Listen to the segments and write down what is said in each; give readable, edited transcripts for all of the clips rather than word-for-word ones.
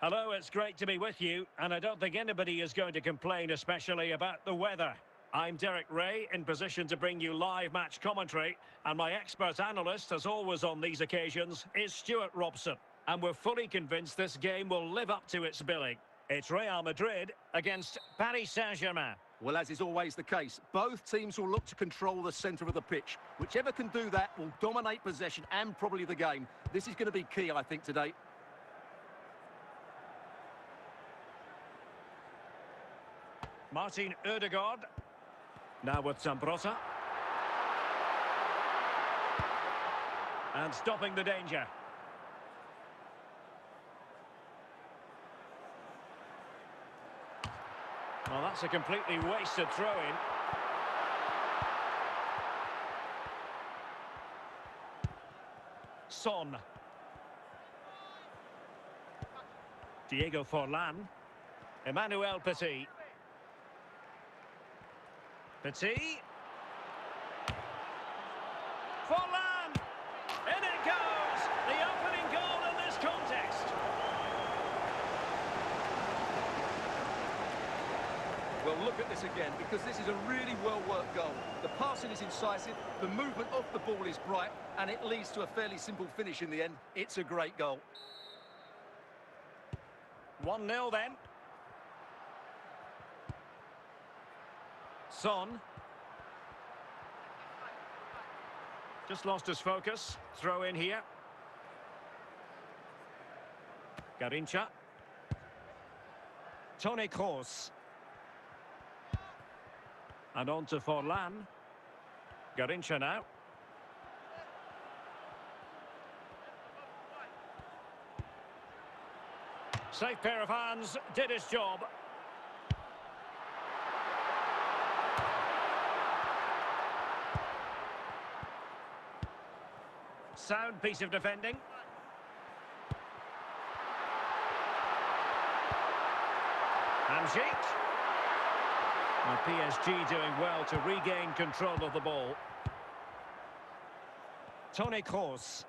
Hello, it's great to be with you, and I don't think anybody is going to complain, especially about the weather. I'm Derek Ray, in position to bring you live match commentary, and my expert analyst, as always on these occasions, is Stuart Robson. And we're fully convinced this game will live up to its billing. It's Real Madrid against Paris Saint-Germain. Well, as is always the case, both teams will look to control the centre of the pitch. Whichever can do that will dominate possession and probably the game. This is going to be key, I think, today. Martin Ødegaard. Now with Zambrotta. And stopping the danger. Well, that's a completely wasted throw-in. Son. Diego Forlan. Emmanuel Petit. Petit. Forlan! In it goes! The opening goal in this contest. Well, look at this again, because this is a really well-worked goal. The passing is incisive, the movement off the ball is bright, and it leads to a fairly simple finish in the end. It's a great goal. 1-0 then. Son. Just lost his focus. Throw in here. Garrincha. Toni Kroos. And on to Forlan. Garrincha now. Safe pair of hands. Did his job. Sound piece of defending. Hamsik. And PSG doing well to regain control of the ball. Toni Kroos.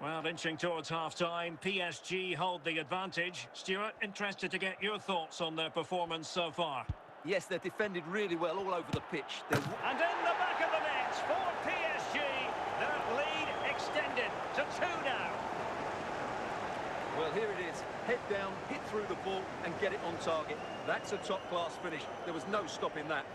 Well, inching towards half-time, PSG hold the advantage. Stuart, interested to get your thoughts on their performance so far. Yes, they're defended really well all over the pitch. And in the back of the net for PSG, their lead extended to 2 now. Well, here it is. Head down, hit through the ball and get it on target. That's a top-class finish. There was no stopping that.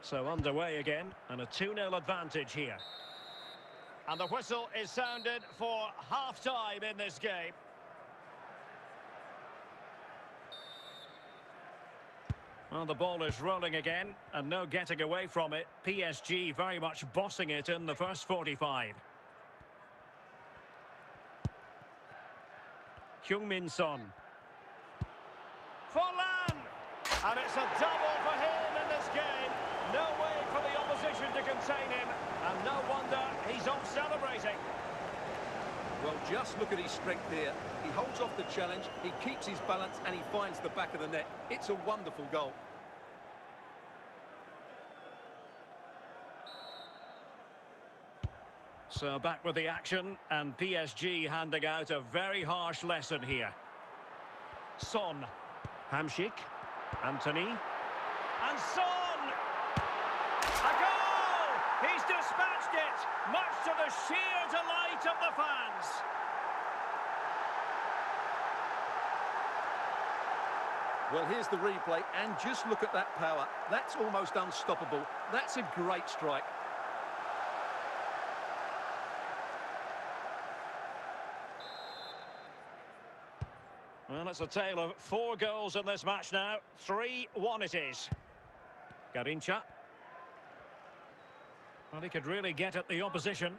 So underway again, and a 2-0 advantage here. And the whistle is sounded for half-time in this game. Well, the ball is rolling again, and no getting away from it. PSG very much bossing it in the first 45. Heung-min Son. Forlan! And it's a double for him in this game. No way for the opposition to contain him, and no wonder he's off celebrating. Well, just look at his strength here. He holds off the challenge, he keeps his balance, and he finds the back of the net. It's a wonderful goal. So back with the action, and PSG handing out a very harsh lesson here. Son. Hamsik. Anthony. And Son! A goal! He's dispatched it, much to the sheer delight of the fans. Well, here's the replay, and just look at that power. That's almost unstoppable. That's a great strike. Well, it's a tale of 4 goals in this match now. 3-1 it is. Garrincha. Well, he could really get at the opposition.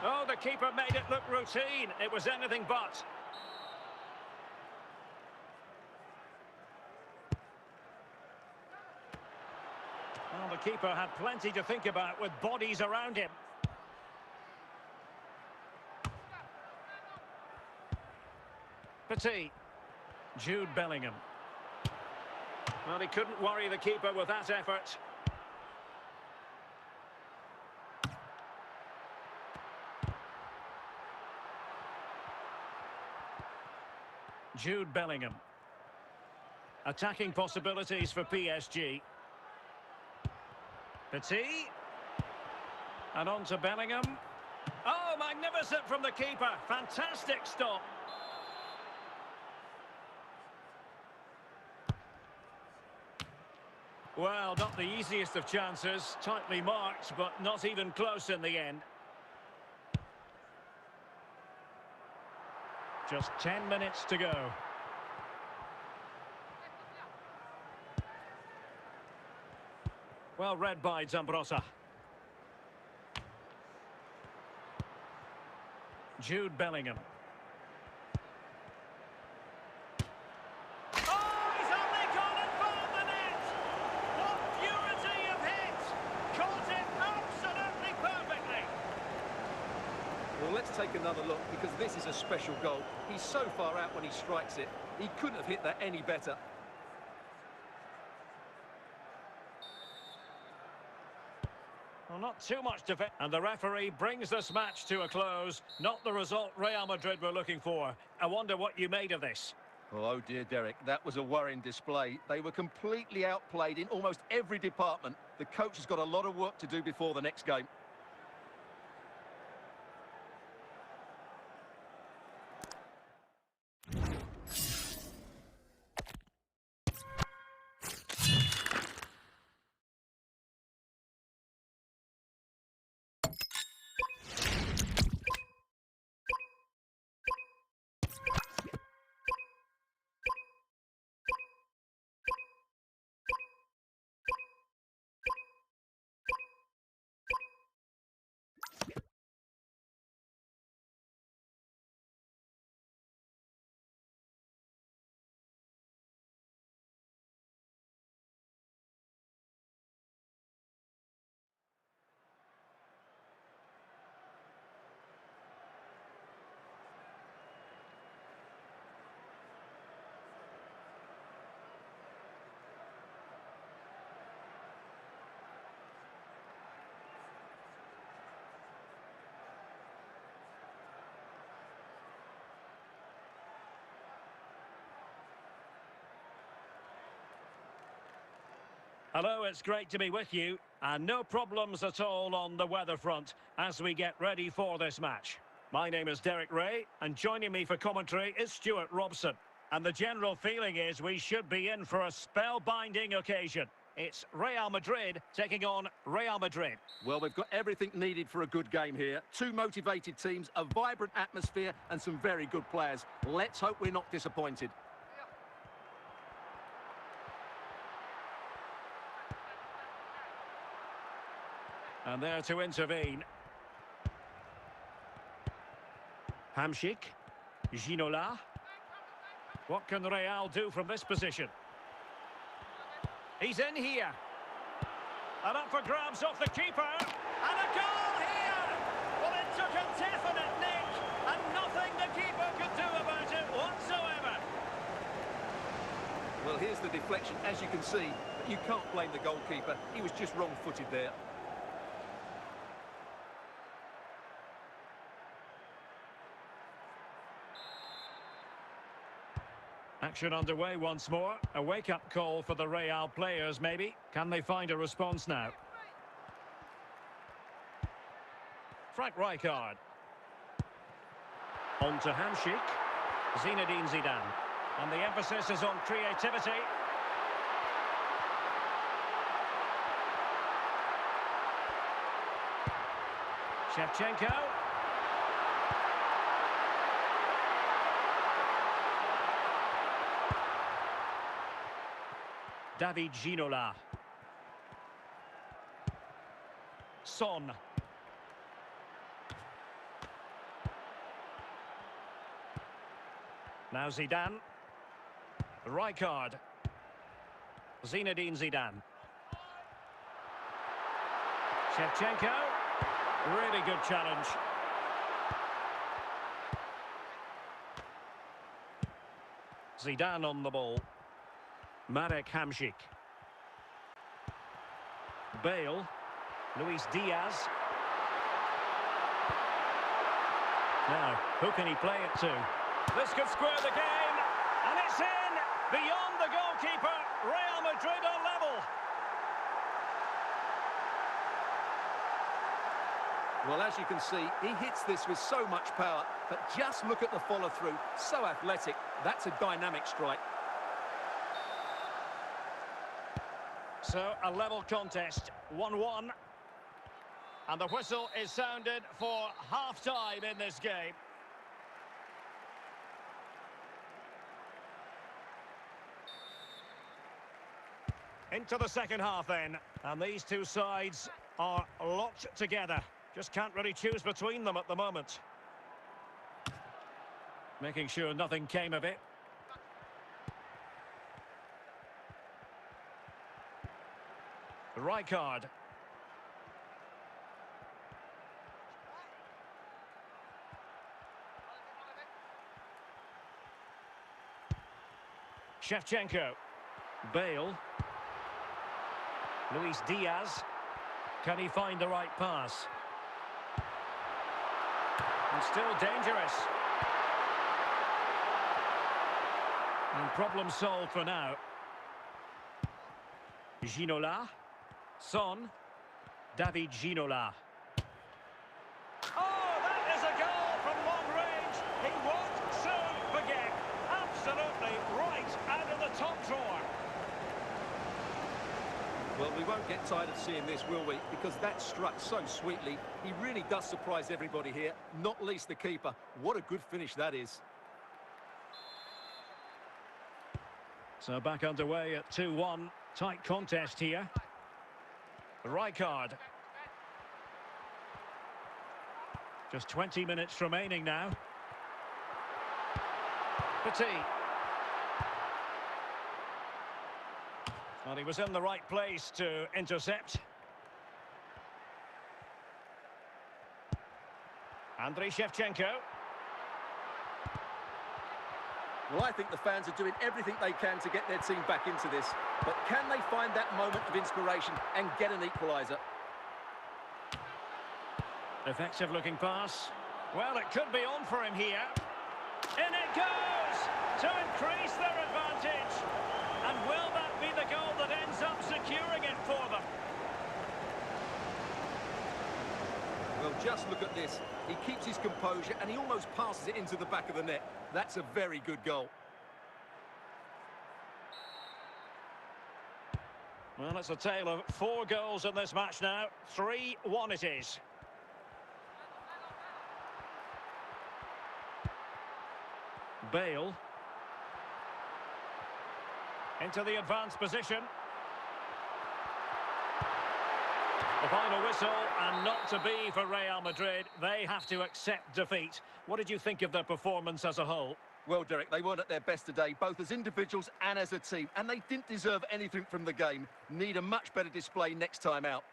Oh, the keeper made it look routine. It was anything but. Well, the keeper had plenty to think about with bodies around him. Petit. Jude Bellingham. Well, he couldn't worry the keeper with that effort. Jude Bellingham. Attacking possibilities for PSG. Petit. And on to Bellingham. Oh, magnificent from the keeper. Fantastic stop. Well, not the easiest of chances. Tightly marked, but not even close in the end. Just 10 minutes to go. Well read by Zambrotta. Jude Bellingham. Oh, he's only gone and found the net! What purity of hit! Caught it absolutely perfectly! Well, let's take another look, because this is a special goal. He's so far out when he strikes it. He couldn't have hit that any better. Well, not too much defense. And the referee brings this match to a close. Not the result Real Madrid were looking for. I wonder what you made of this. Oh dear, Derek, that was a worrying display. They were completely outplayed in almost every department. The coach has got a lot of work to do before the next game. Hello, it's great to be with you. And no problems at all on the weather front as we get ready for this match. My name is Derek Ray, and joining me for commentary is Stuart Robson. And the general feeling is we should be in for a spellbinding occasion. It's Real Madrid taking on Real Madrid. Well, we've got everything needed for a good game here. Two motivated teams, a vibrant atmosphere, and some very good players. Let's hope we're not disappointed. And there to intervene. Hamšík. Ginola. What can Real do from this position? He's in here. And up for grabs off the keeper. And a goal here! Well, it took a definite nick. And nothing the keeper could do about it whatsoever. Well, here's the deflection, as you can see. But you can't blame the goalkeeper. He was just wrong-footed there. Action underway once more. A wake-up call for the Real players, maybe. Can they find a response now? Frank Rijkaard. On to Hamšík. Zinedine Zidane. And the emphasis is on creativity. Shevchenko. David Ginola. Son. Now Zidane. Rijkaard. Zinedine Zidane. Shevchenko. Really good challenge. Zidane on the ball. Marek Hamšík. Bale. Luis Diaz. Now, who can he play it to? This could square the game, and it's in! Beyond the goalkeeper, Real Madrid are level. Well, as you can see, he hits this with so much power, but just look at the follow-through. So athletic. That's a dynamic strike. So, a level contest, 1-1. And the whistle is sounded for half-time in this game. Into the second half then. And these two sides are locked together. Just can't really choose between them at the moment. Making sure nothing came of it. Rijkaard. Shevchenko. Bale. Luis Diaz. Can he find the right pass? And still dangerous. And problem solved for now. Ginola. Son. David Ginola. Oh, that is a goal from long range. He won't soon forget. Absolutely right out of the top drawer. Well, we won't get tired of seeing this, will we? Because that struck so sweetly. He really does surprise everybody here, not least the keeper. What a good finish that is. So back underway at 2-1. Tight contest here. Rijkaard. Just 20 minutes remaining now. Petit. Well, he was in the right place to intercept. Andriy Shevchenko. Well, I think the fans are doing everything they can to get their team back into this. But can they find that moment of inspiration and get an equaliser? Effective looking pass. Well, it could be on for him here. In it goes! To increase their advantage. And will that be the goal that ends up securing it for them? Well, just look at this. He keeps his composure and he almost passes it into the back of the net. That's a very good goal. Well, it's a tale of 4 goals in this match now. 3-1 it is. Bale. Into the advanced position. The final whistle, and not to be for Real Madrid. They have to accept defeat. What did you think of their performance as a whole? Well, Derek, they weren't at their best today, both as individuals and as a team, and they didn't deserve anything from the game. Need a much better display next time out.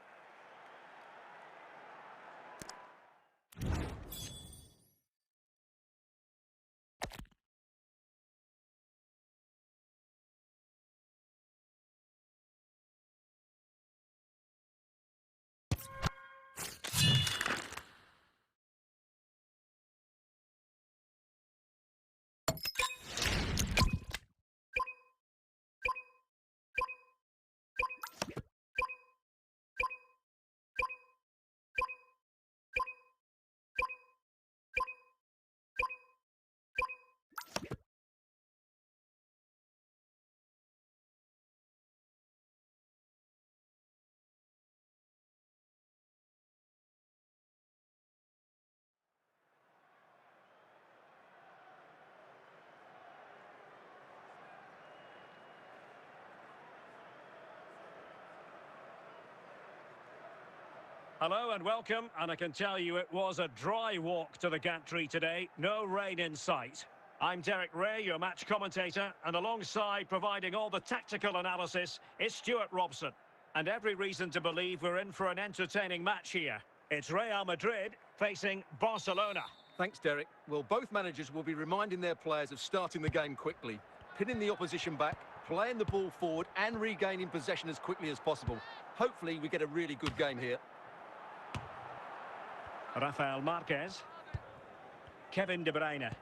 Hello and welcome, and I can tell you it was a dry walk to the gantry today. No rain in sight. I'm Derek Ray, your match commentator, and alongside providing all the tactical analysis is Stuart Robson. And every reason to believe we're in for an entertaining match here. It's Real Madrid facing Barcelona. Thanks, Derek. Well, both managers will be reminding their players of starting the game quickly, pinning the opposition back, Playing the ball forward and regaining possession as quickly as possible. Hopefully we get a really good game here. Rafael Marquez. Kevin De Bruyne.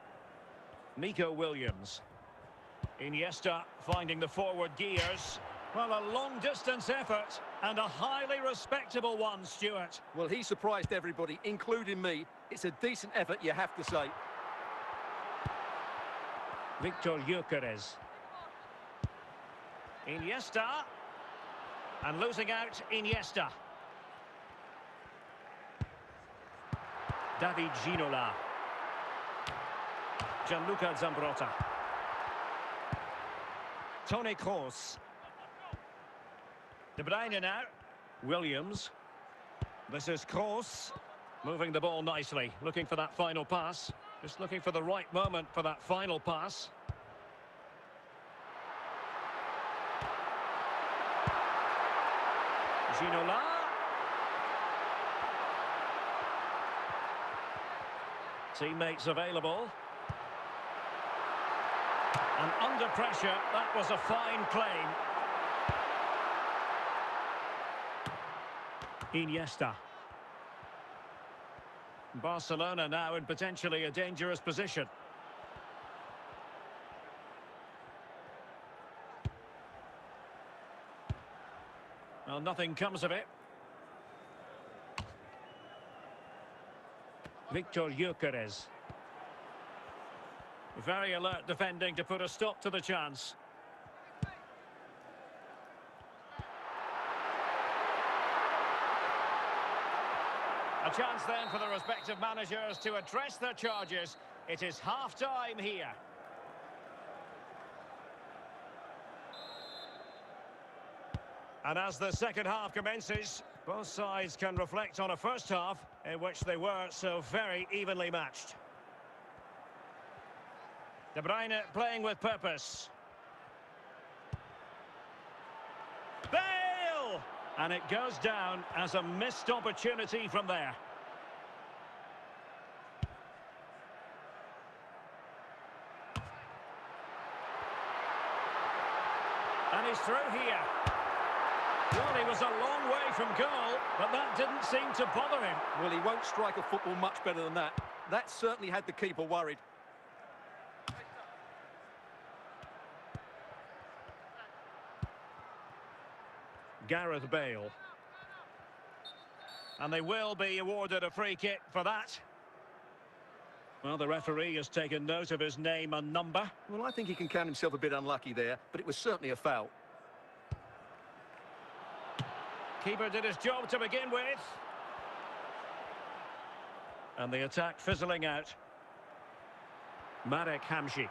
Nico Williams. Iniesta finding the forward gears. Well, a long-distance effort and a highly respectable one, Stuart. Well, he surprised everybody, including me. It's a decent effort, you have to say. Victor Gyökeres. Iniesta. And losing out, Iniesta. David Ginola. Gianluca Zambrotta. Toni Kroos. De Bruyne now. Williams. This is Kroos. Moving the ball nicely. Looking for that final pass. Just looking for the right moment for that final pass. Ginola. Teammates available. And under pressure, that was a fine claim. Iniesta. Barcelona now in potentially a dangerous position. Well, nothing comes of it. Victor Gyökeres. Very alert defending to put a stop to the chance. A chance then for the respective managers to address their charges. It is half-time here. And as the second half commences, both sides can reflect on a first half in which they were so very evenly matched. De Bruyne playing with purpose. Bale! And it goes down as a missed opportunity from there. And he's through here. Well, he was a long way from goal, but that didn't seem to bother him. Well, he won't strike a football much better than that. That certainly had the keeper worried. Gareth Bale. And they will be awarded a free kick for that. Well, the referee has taken note of his name and number. Well, I think he can count himself a bit unlucky there, but it was certainly a foul. Keeper did his job to begin with. And the attack fizzling out. Marek Hamšík.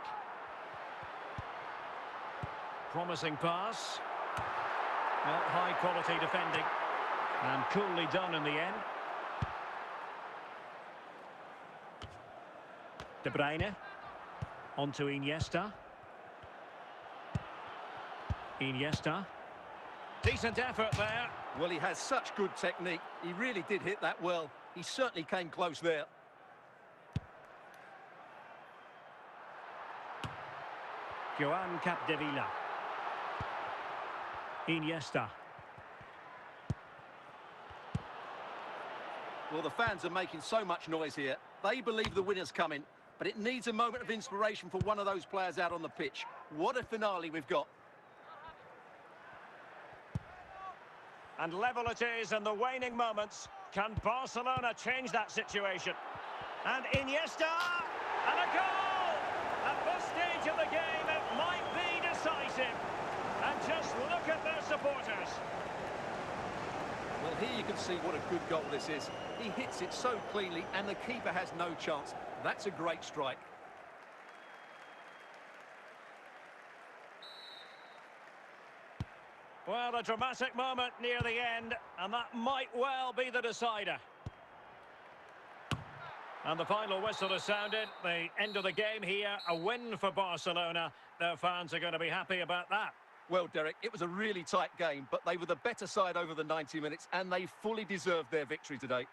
Promising pass. Well, high quality defending. And coolly done in the end. De Bruyne. On to Iniesta. Iniesta. Decent effort there. Well, he has such good technique. He really did hit that well. He certainly came close there. Joan Capdevila. Iniesta. Well, the fans are making so much noise here. They believe the winner's coming, but it needs a moment of inspiration for one of those players out on the pitch. What a finale we've got. And level it is in the waning moments. Can Barcelona change that situation? And Iniesta! And a goal! At this stage of the game, it might be decisive. And just look at their supporters. Well, here you can see what a good goal this is. He hits it so cleanly, and the keeper has no chance. That's a great strike. Well, a dramatic moment near the end, and that might well be the decider. And the final whistle has sounded. The end of the game here, a win for Barcelona. Their fans are going to be happy about that. Well, Derek, it was a really tight game, but they were the better side over the 90 minutes, and they fully deserved their victory today.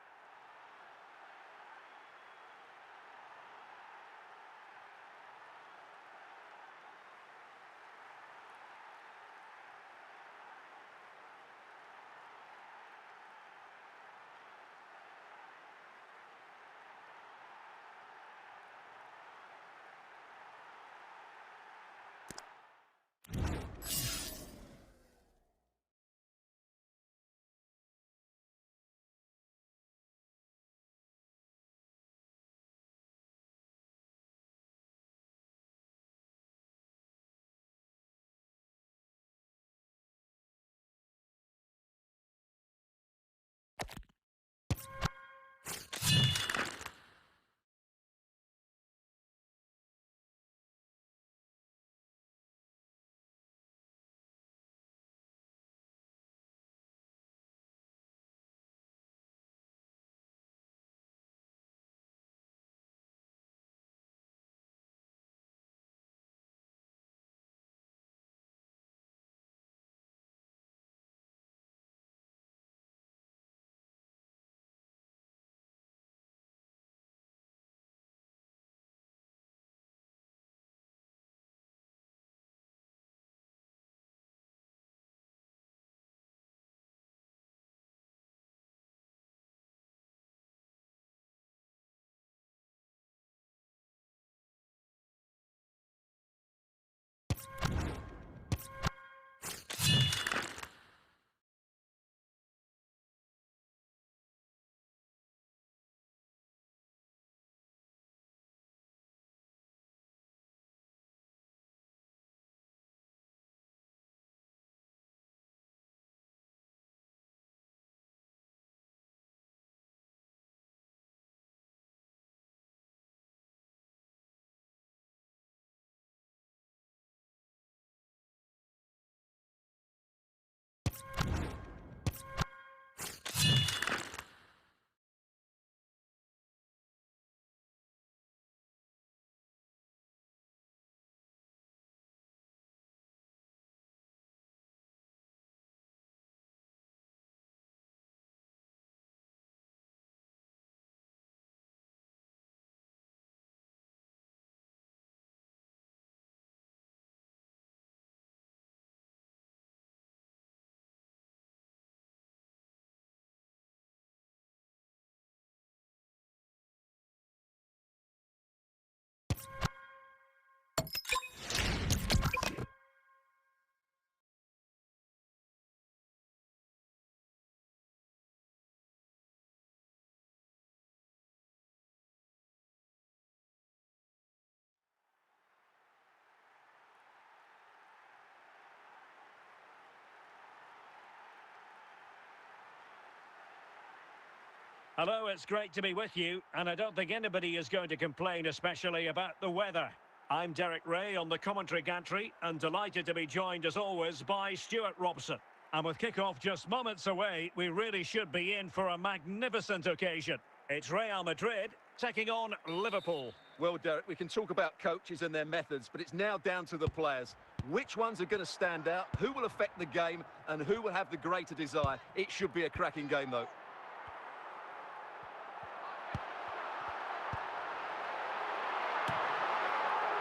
Hello, it's great to be with you, and I don't think anybody is going to complain, especially about the weather. I'm Derek Ray on the commentary gantry, and delighted to be joined, as always, by Stuart Robson. And with kick-off just moments away, we really should be in for a magnificent occasion. It's Real Madrid taking on Liverpool. Well, Derek, we can talk about coaches and their methods, but it's now down to the players. Which ones are going to stand out, who will affect the game, and who will have the greater desire? It should be a cracking game, though.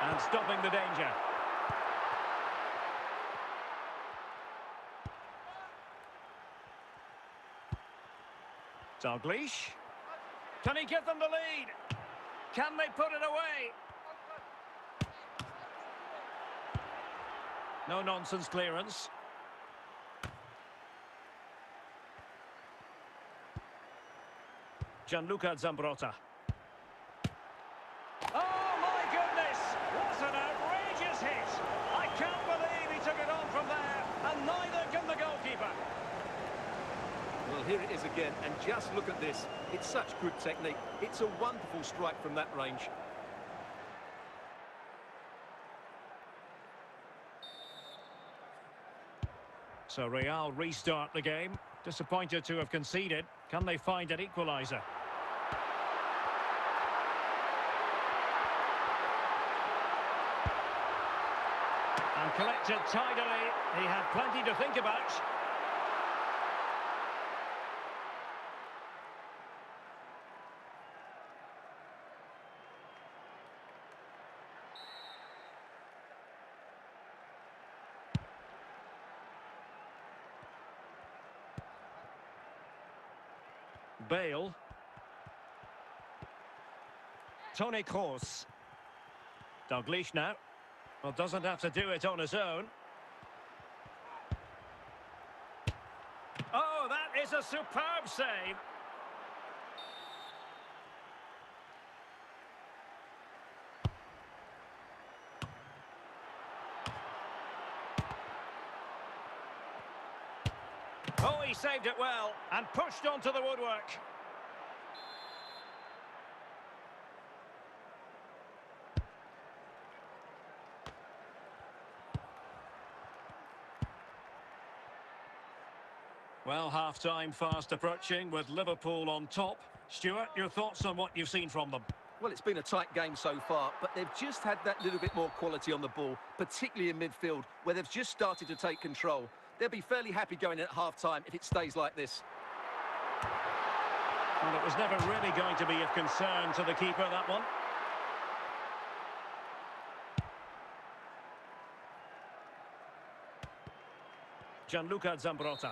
And stopping the danger. Dalglish. Can he give them the lead? Can they put it away? No nonsense clearance. Gianluca Zambrotta. Oh my goodness! What an outrageous hit! I can't believe he took it on from there, and neither can the goalkeeper. Well, here it is again, and just look at this. It's such good technique. It's a wonderful strike from that range. So Real restart the game. Disappointed to have conceded. Can they find an equaliser? And collected tidily. He had plenty to think about. Bale. Toni Kroos. Dalglish now. Well, doesn't have to do it on his own. Oh, that is a superb save. Oh, he saved it well and pushed onto the woodwork. Well, half-time fast approaching with Liverpool on top. Stuart, your thoughts on what you've seen from them? Well, it's been a tight game so far, but they've just had that little bit more quality on the ball, particularly in midfield, where they've just started to take control. They'll be fairly happy going in at half-time if it stays like this. Well, it was never really going to be of concern to the keeper, that one. Gianluca Zambrotta.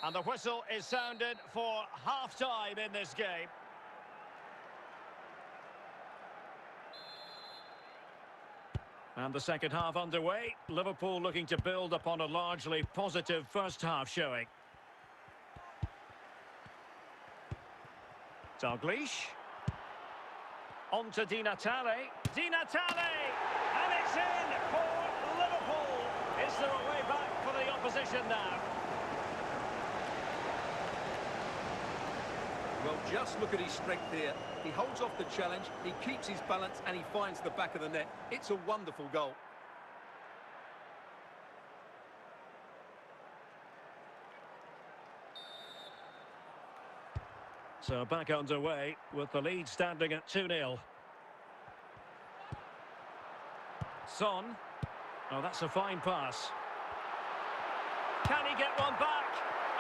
And the whistle is sounded for half-time in this game. And the second half underway. Liverpool looking to build upon a largely positive first half showing. Dalglish. On to Di Natale. Di Natale! And it's in for Liverpool. Is there a way back for the opposition now? Well, just look at his strength here. He holds off the challenge, he keeps his balance, and he finds the back of the net. It's a wonderful goal. So back underway with the lead standing at 2-0. Son. Oh, that's a fine pass. Can he get one back?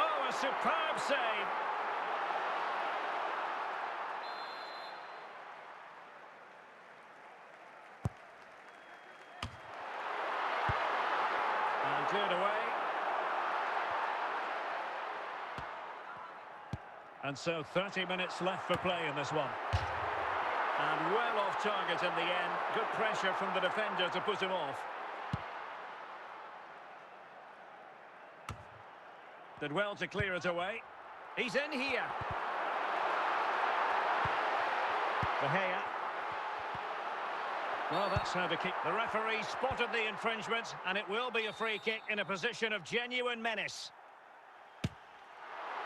Oh, a superb save. And cleared away. And so 30 minutes left for play in this one. And well off target in the end. Good pressure from the defender to put him off. Did well to clear it away. He's in here. De Gea. Well, that's how to kick. The referee spotted the infringement, and it will be a free kick in a position of genuine menace.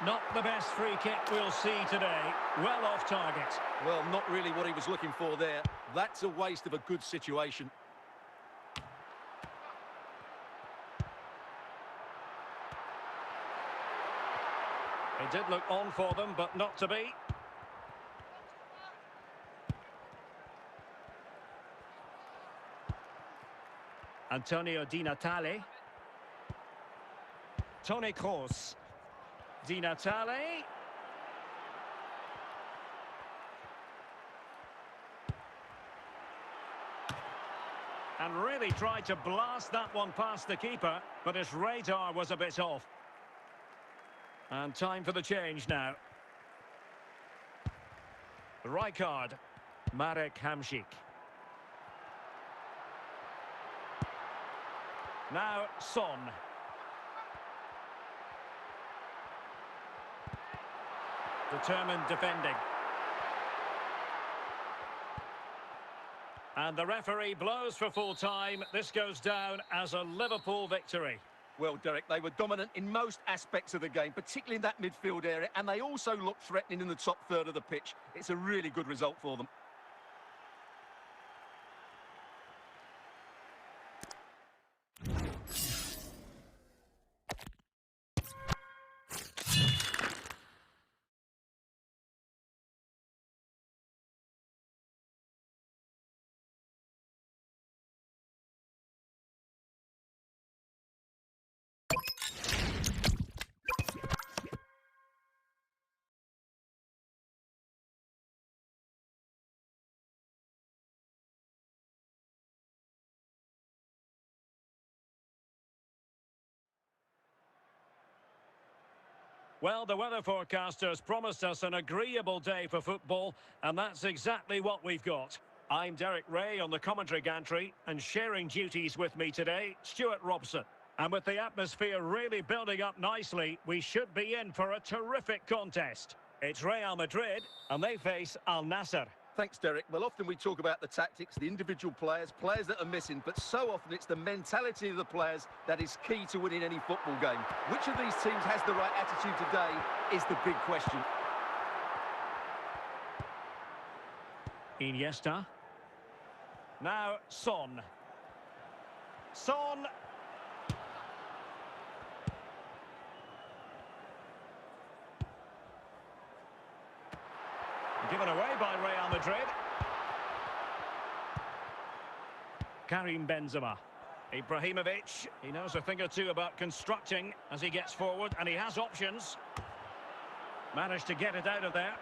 Not the best free kick we'll see today. Well off target. Well, not really what he was looking for there. That's a waste of a good situation. It did look on for them, but not to be. Antonio Di Natale. Toni Kroos. Di Natale. And really tried to blast that one past the keeper, but his radar was a bit off. And time for the change now. Rijkaard. Marek Hamšík. Now Son. Determined defending. And the referee blows for full time. This goes down as a Liverpool victory. Well, Derek, they were dominant in most aspects of the game, particularly in that midfield area, and they also looked threatening in the top third of the pitch. It's a really good result for them. Well, the weather forecasters promised us an agreeable day for football, and that's exactly what we've got. I'm Derek Ray on the commentary gantry, and sharing duties with me today, Stuart Robson. And with the atmosphere really building up nicely, we should be in for a terrific contest. It's Real Madrid, and they face Al Nassr. Thanks, Derek. Well, often we talk about the tactics, the individual players that are missing, but so often it's the mentality of the players that is key to winning any football game. Which of these teams has the right attitude today is the big question. Iniesta. Now Son. Son. Given away by Real Madrid. Karim Benzema. Ibrahimovic. He knows a thing or two about constructing as he gets forward, and he has options. Managed to get it out of there.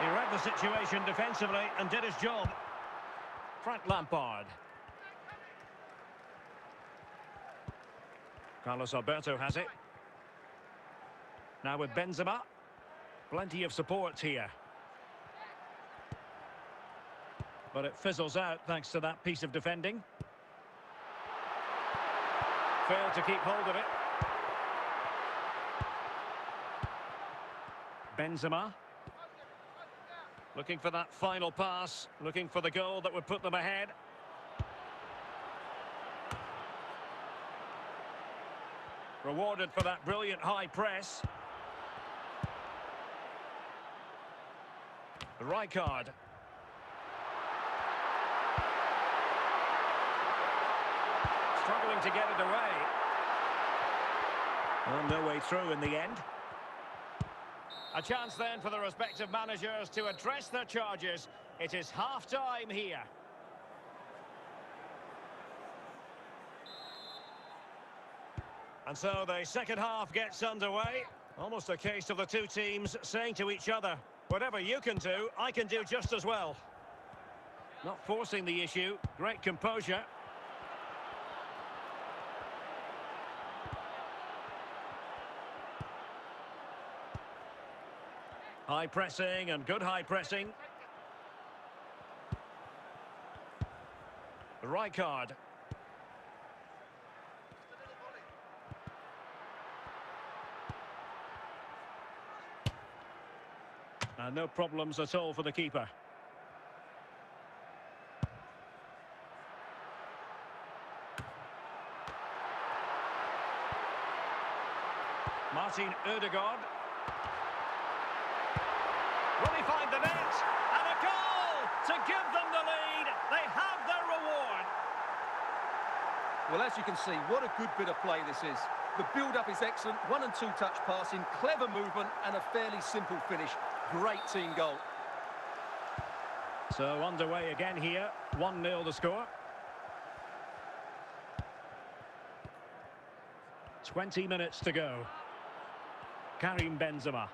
He read the situation defensively and did his job. Frank Lampard. Carlos Alberto has it. Now with Benzema. Plenty of support here. But it fizzles out thanks to that piece of defending. Failed to keep hold of it. Benzema. Looking for that final pass. Looking for the goal that would put them ahead. Rewarded for that brilliant high press. Rijkaard. Struggling to get it away. Well, no way through in the end. A chance then for the respective managers to address their charges. It is half-time here. And so the second half gets underway. Almost a case of the two teams saying to each other, whatever you can do, I can do just as well. Not forcing the issue. Great composure. High pressing and good high pressing. Rijkaard. No problems at all for the keeper. Martin Ødegaard. Will he find the net? And a goal to give them the lead. They have their reward. Well, as you can see, what a good bit of play this is. The build-up is excellent, 1- and 2-touch passing, clever movement, and a fairly simple finish. Great team goal. So underway again here, 1-0 the score. 20 minutes to go. Karim Benzema.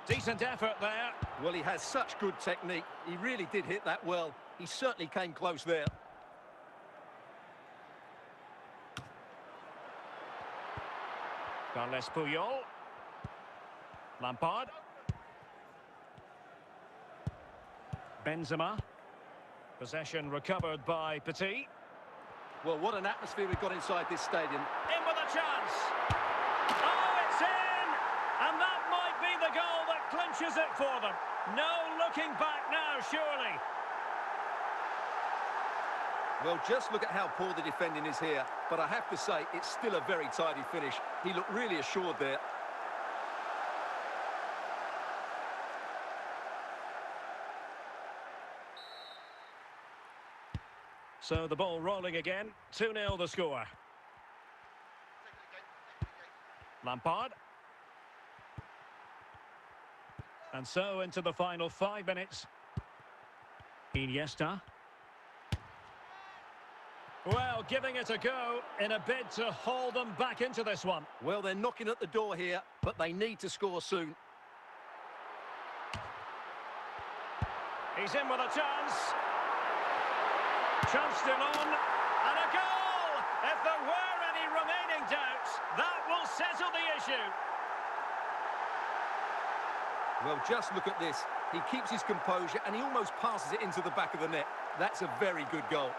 Decent effort there. Well, he has such good technique. He really did hit that well. He certainly came close there. Carles Puyol. Lampard. Benzema. Possession recovered by Petit. Well, what an atmosphere we've got inside this stadium. In with a chance. Oh, it's in! And that might be the goal that clinches it for them. No looking back now, surely. Well, just look at how poor the defending is here. But I have to say, it's still a very tidy finish. He looked really assured there. So the ball rolling again. 2-0 the score. Lampard. And so into the final 5 minutes. Iniesta. Well, giving it a go in a bid to haul them back into this one. Well, they're knocking at the door here, but they need to score soon. He's in with a chance. Chance still on. And a goal! If there were any remaining doubts, that will settle the issue. Well, just look at this. He keeps his composure and he almost passes it into the back of the net. That's a very good goal.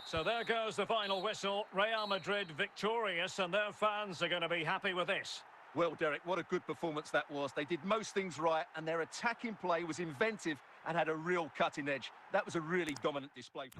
So there goes the final whistle. Real Madrid victorious, and their fans are going to be happy with this. Well, Derek, what a good performance that was. They did most things right, and their attacking play was inventive and had a real cutting edge. That was a really dominant display.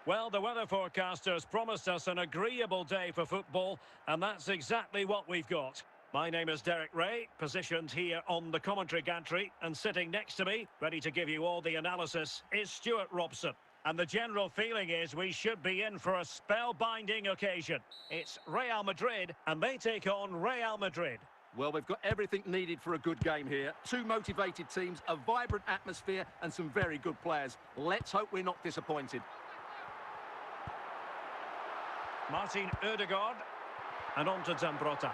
Well, the weather forecasters promised us an agreeable day for football, and that's exactly what we've got. My name is Derek Ray, positioned here on the commentary gantry, and sitting next to me, ready to give you all the analysis, is Stuart Robson. And the general feeling is we should be in for a spellbinding occasion. It's Real Madrid, and they take on Real Madrid. Well, we've got everything needed for a good game here. Two motivated teams, a vibrant atmosphere, and some very good players. Let's hope we're not disappointed. Martin Ødegaard, and on to Zambrotta.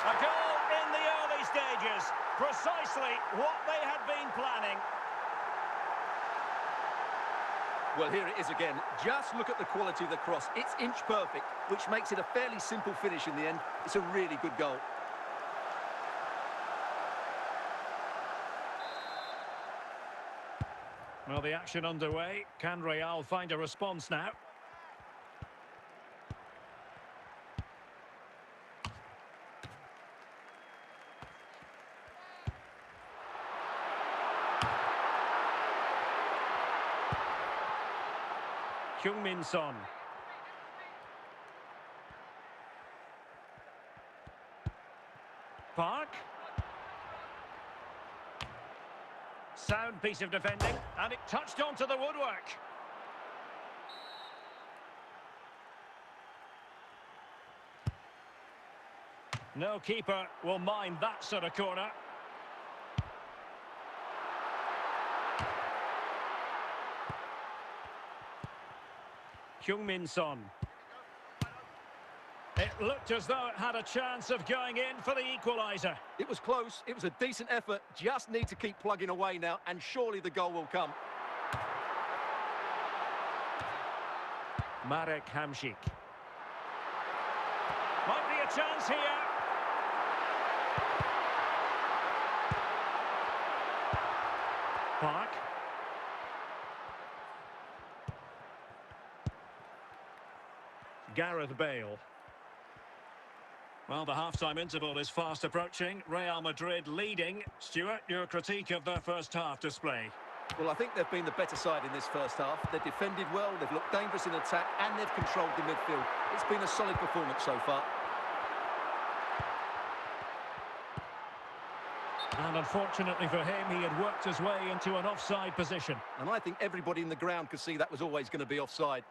A goal in the early stages, precisely what they had been planning. Well, here it is again. Just look at the quality of the cross. It's inch perfect, which makes it a fairly simple finish in the end. It's a really good goal. Well, the action underway. Can Real find a response now? Heung-min Son. Park. Sound piece of defending, and it touched onto the woodwork. No keeper will mind that sort of corner. Heung-min Son. It looked as though it had a chance of going in for the equaliser. It was close. It was a decent effort. Just need to keep plugging away now, and surely the goal will come. Marek Hamšík. Might be a chance here. Park. Gareth Bale. Well, the half-time interval is fast approaching. Real Madrid leading. Stuart, your critique of their first half display? Well, I think they've been the better side in this first half. They've defended well, they've looked dangerous in attack, and they've controlled the midfield. It's been a solid performance so far. And unfortunately for him, he had worked his way into an offside position. And I think everybody in the ground could see that was always going to be offside.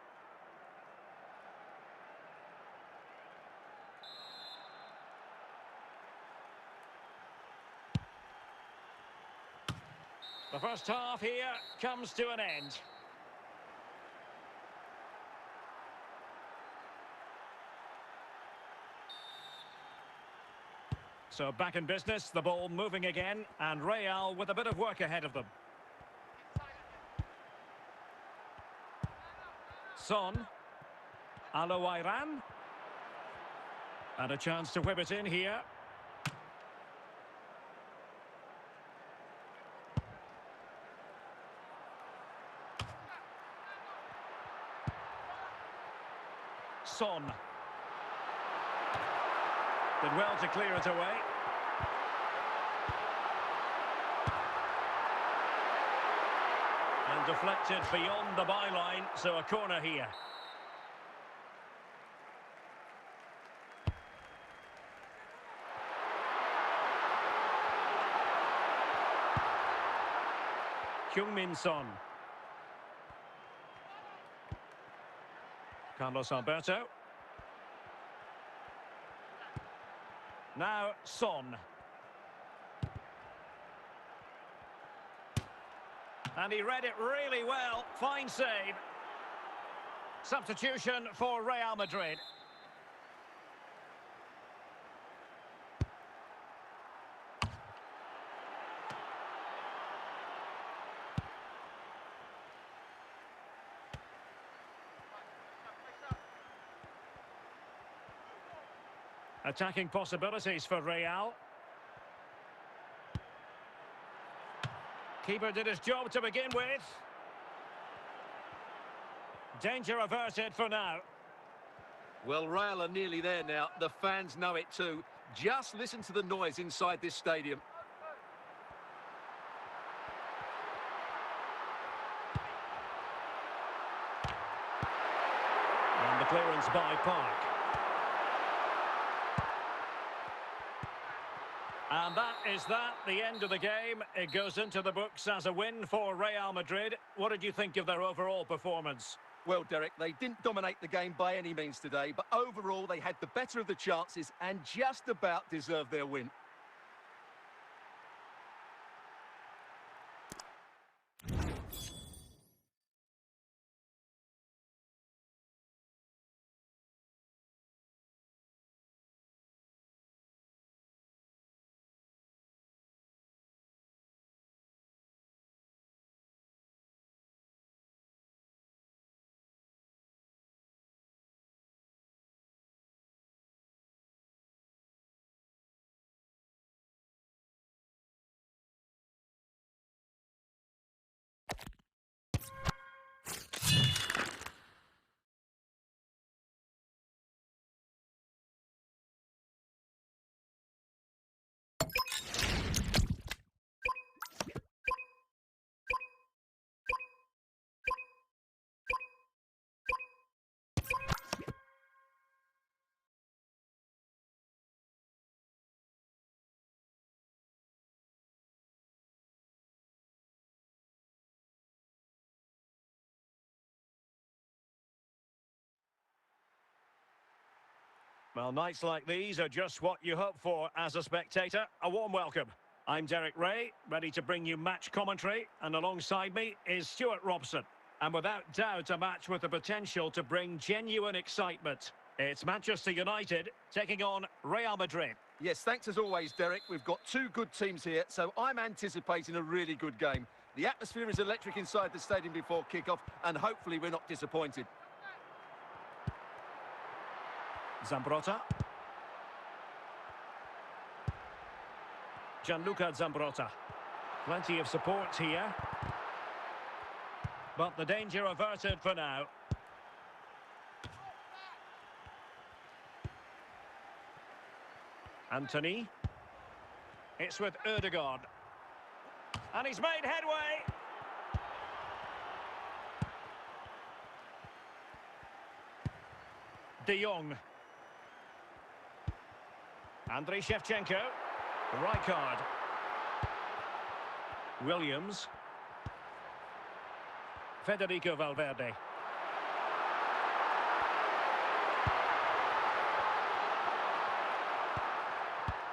The first half here comes to an end. So back in business, the ball moving again, and Real with a bit of work ahead of them. Son. Alouairan. And a chance to whip it in here. Son. Did well to clear it away. And deflected beyond the byline, so a corner here. Heung-min Son. Carlos Alberto. Now Son. And he read it really well. Fine save. Substitution for Real Madrid. Attacking possibilities for Real. Keeper did his job to begin with. Danger averted for now. Well, Real are nearly there now. The fans know it too. Just listen to the noise inside this stadium. And the clearance by Park. And that is that, the end of the game. It goes into the books as a win for Real Madrid. What did you think of their overall performance? Well, Derek, they didn't dominate the game by any means today, but overall they had the better of the chances and just about deserved their win. Well, nights like these are just what you hope for as a spectator. A warm welcome. I'm Derek Ray, ready to bring you match commentary, and alongside me is Stuart Robson. And without doubt, a match with the potential to bring genuine excitement. It's Manchester United taking on Real Madrid. Yes, thanks as always, Derek. We've got two good teams here, so I'm anticipating a really good game. The atmosphere is electric inside the stadium before kickoff, and hopefully we're not disappointed. Zambrotta. Gianluca Zambrotta. Plenty of support here. But the danger averted for now. Anthony. It's with Ødegaard. And he's made headway. De Jong. Andriy Shevchenko. Rijkaard. Williams. Federico Valverde.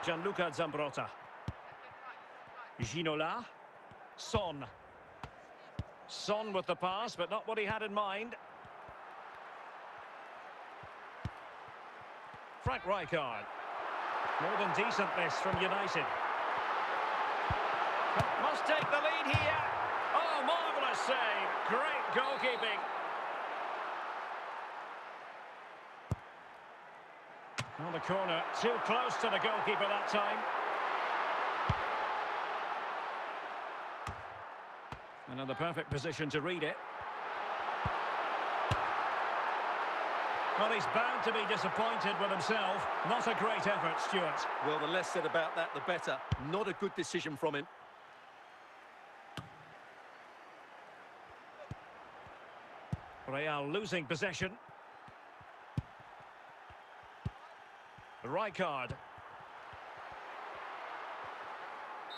Gianluca Zambrotta. Ginola. Son. Son with the pass, but not what he had in mind. Frank Rijkaard. More than decent this from United. Must take the lead here. Oh, marvellous save. Great goalkeeping. On the corner, too close to the goalkeeper that time. Another perfect position to read it. Well, he's bound to be disappointed with himself. Not a great effort, Stuart. Well, the less said about that, the better. Not a good decision from him. Real losing possession. Rijkaard.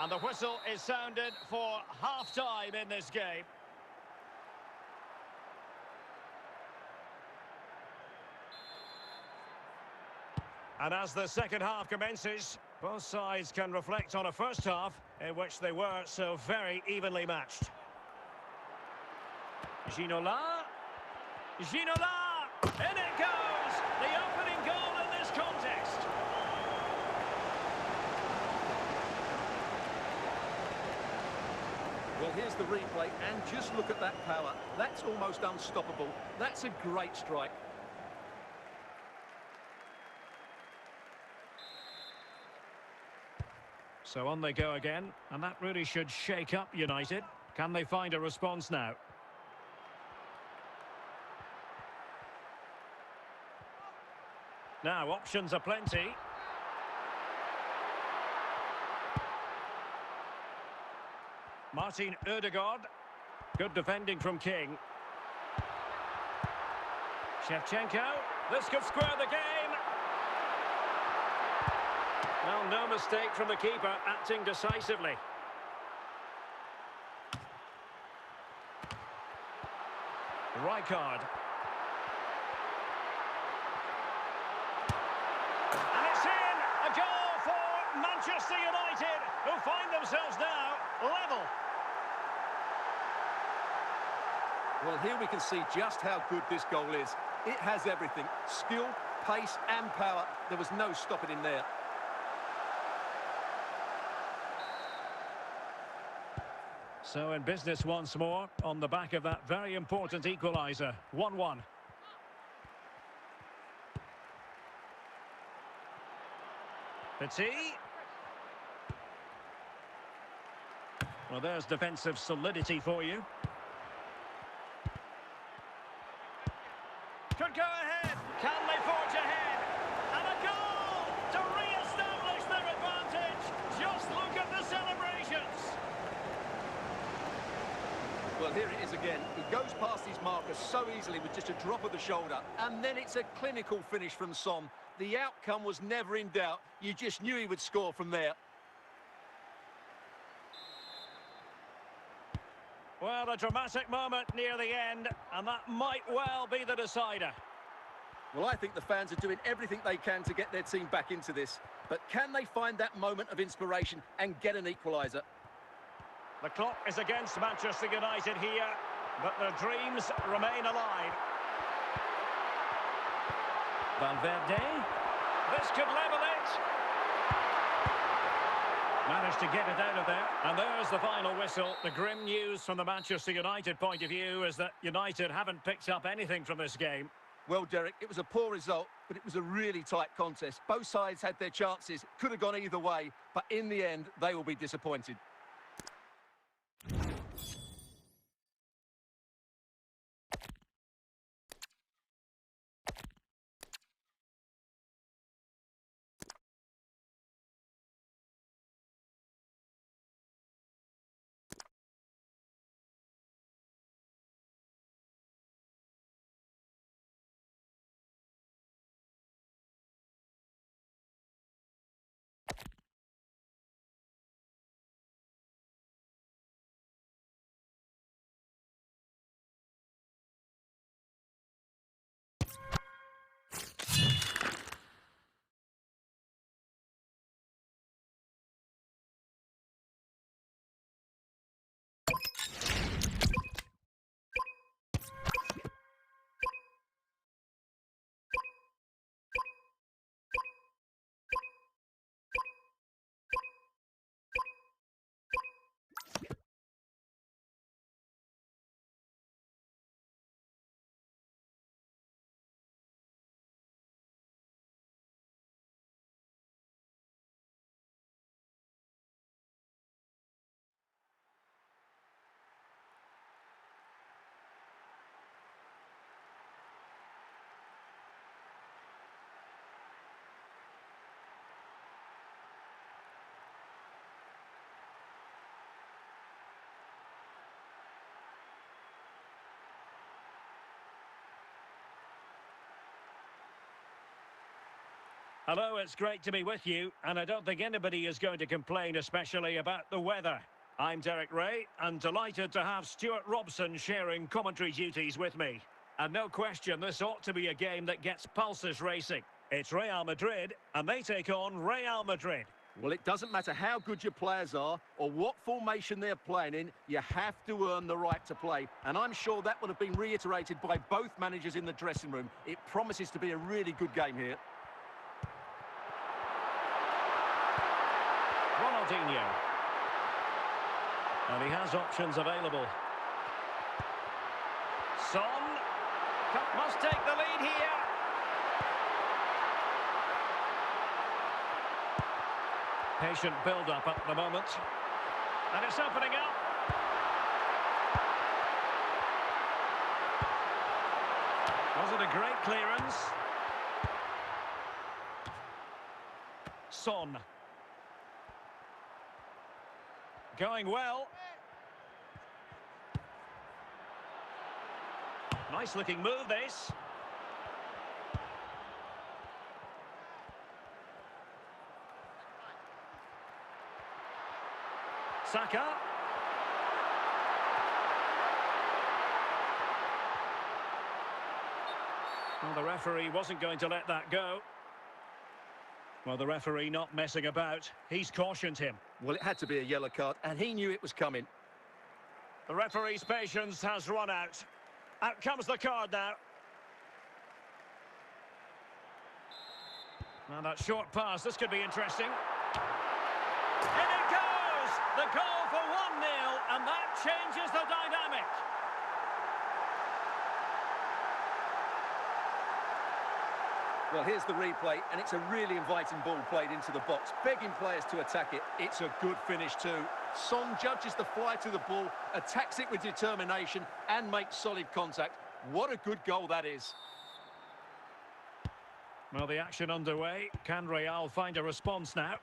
And the whistle is sounded for half-time in this game. And as the second half commences, both sides can reflect on a first half in which they were so very evenly matched. Ginola. Ginola! In it goes! The opening goal in this contest. Well, here's the replay, and just look at that power. That's almost unstoppable. That's a great strike. So on they go again, and that really should shake up United. Can they find a response now? Now, options are plenty. Martin Ødegaard. Good defending from King. Shevchenko. This could square the game. Well, no mistake from the keeper, acting decisively. Rijkaard. And it's in! A goal for Manchester United, who find themselves now level. Well, here we can see just how good this goal is. It has everything. Skill, pace and power. There was no stopping him there. So in business once more, on the back of that very important equaliser. 1-1. Petit. Well, there's defensive solidity for you. Could go ahead. Can they forge ahead? And a goal to re-establish their advantage. Well, here it is again. He goes past his marker so easily with just a drop of the shoulder. And then it's a clinical finish from Son. The outcome was never in doubt. You just knew he would score from there. Well, a dramatic moment near the end, and that might well be the decider. Well, I think the fans are doing everything they can to get their team back into this. But can they find that moment of inspiration and get an equaliser? The clock is against Manchester United here, but their dreams remain alive. Valverde. This could level it. Managed to get it out of there. And there's the final whistle. The grim news from the Manchester United point of view is that United haven't picked up anything from this game. Well, Derek, it was a poor result, but it was a really tight contest. Both sides had their chances, could have gone either way, but in the end, they will be disappointed. Hello, it's great to be with you, and I don't think anybody is going to complain, especially about the weather. I'm Derek Ray, and delighted to have Stuart Robson sharing commentary duties with me. And no question, this ought to be a game that gets pulses racing. It's Real Madrid, and they take on Real Madrid. Well, it doesn't matter how good your players are or what formation they're playing in, you have to earn the right to play. And I'm sure that would have been reiterated by both managers in the dressing room. It promises to be a really good game here. Ronaldinho. And he has options available. Son must take the lead here. Patient build-up at the moment. And it's opening up. Was it a great clearance? Son. Going well. Nice looking move, this. Saka. Well, the referee wasn't going to let that go. Well, the referee not messing about. He's cautioned him. Well, it had to be a yellow card, and he knew it was coming. The referee's patience has run out. Out comes the card now. Now that short pass, this could be interesting. In it goes! The goal for 1-0, and that changes the dynamic. Well, here's the replay, and it's a really inviting ball played into the box, begging players to attack it. It's a good finish too. Son judges the fly to the ball, attacks it with determination, and makes solid contact. What a good goal that is. Well, the action underway. Can Real find a response now?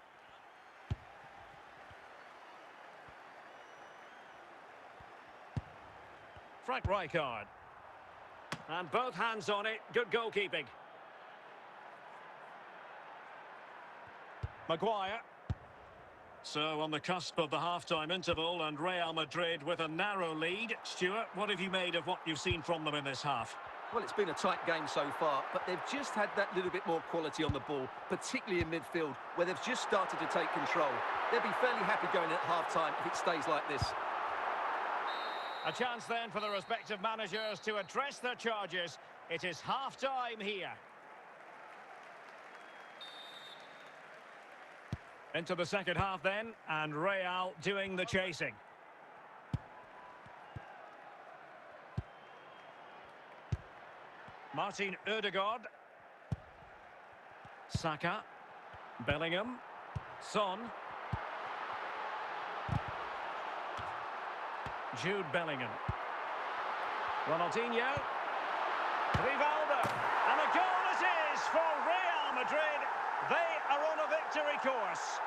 Frank Rijkaard. And both hands on it. Good goalkeeping. Maguire. So on the cusp of the half-time interval, and Real Madrid with a narrow lead. Stuart, what have you made of what you've seen from them in this half? Well, it's been a tight game so far, but they've just had that little bit more quality on the ball, particularly in midfield, where they've just started to take control. They'll be fairly happy going at half-time if it stays like this. A chance then for the respective managers to address their charges. It is half-time here. Into the second half then, and Real doing the chasing. Martin Ødegaard. Saka. Bellingham. Son. Jude Bellingham. Ronaldinho. Rivaldo. And a goal it is for Real Madrid. They are on a victory course.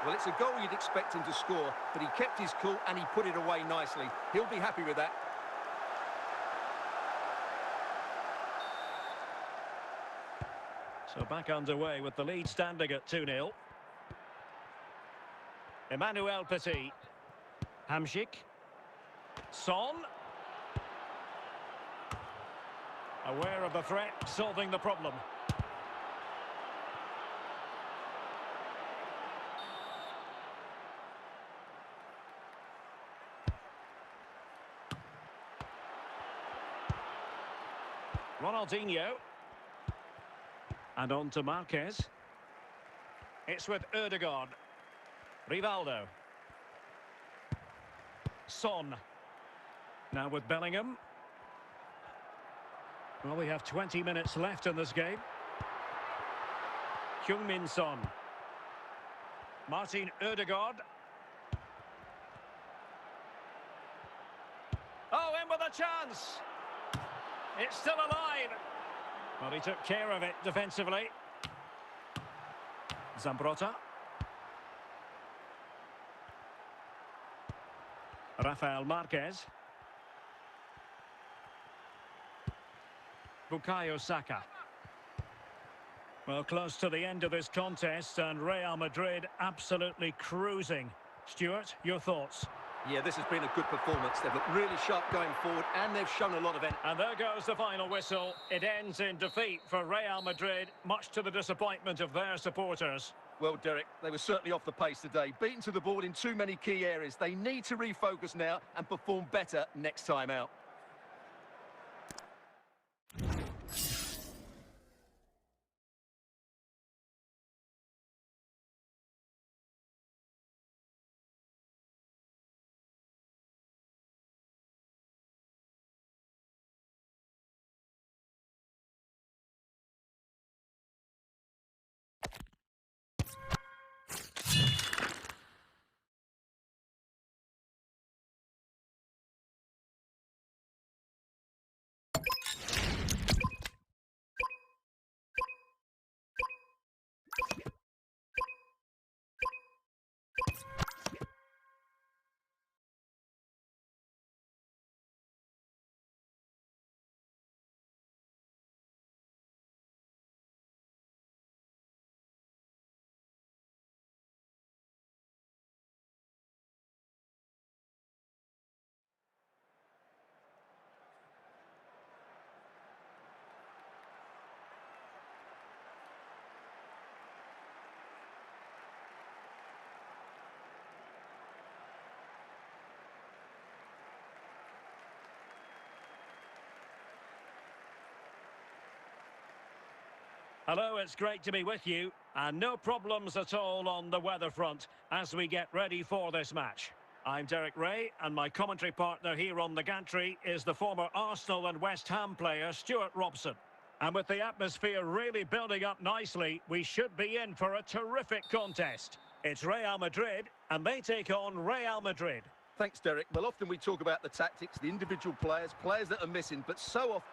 Well, it's a goal you'd expect him to score, but he kept his cool and he put it away nicely. He'll be happy with that. So back underway with the lead standing at 2-0. Emmanuel Petit. Hamsik. Son. Aware of the threat, solving the problem. Ronaldinho. And on to Marquez. It's with Ødegaard. Rivaldo. Son. Now with Bellingham. Well, we have 20 minutes left in this game. Heung-min Son. Martin Ødegaard. Oh, in with a chance. It's still alive. Well, he took care of it defensively. Zambrotta. Rafael Marquez. Bukayo Saka. Well, close to the end of this contest, and Real Madrid absolutely cruising. Stuart, your thoughts? Yeah, this has been a good performance. They've looked really sharp going forward, and they've shown a lot of energy. And there goes the final whistle. It ends in defeat for Real Madrid, much to the disappointment of their supporters. Well, Derek, they were certainly off the pace today. Beaten to the ball in too many key areas. They need to refocus now and perform better next time out. Hello, it's great to be with you, and no problems at all on the weather front as we get ready for this match. I'm Derek Ray, and my commentary partner here on the gantry is the former Arsenal and West Ham player Stuart Robson. And with the atmosphere really building up nicely, we should be in for a terrific contest. It's Real Madrid, and they take on Real Madrid. Thanks, Derek. Well, often we talk about the tactics, the individual players that are missing, but so often...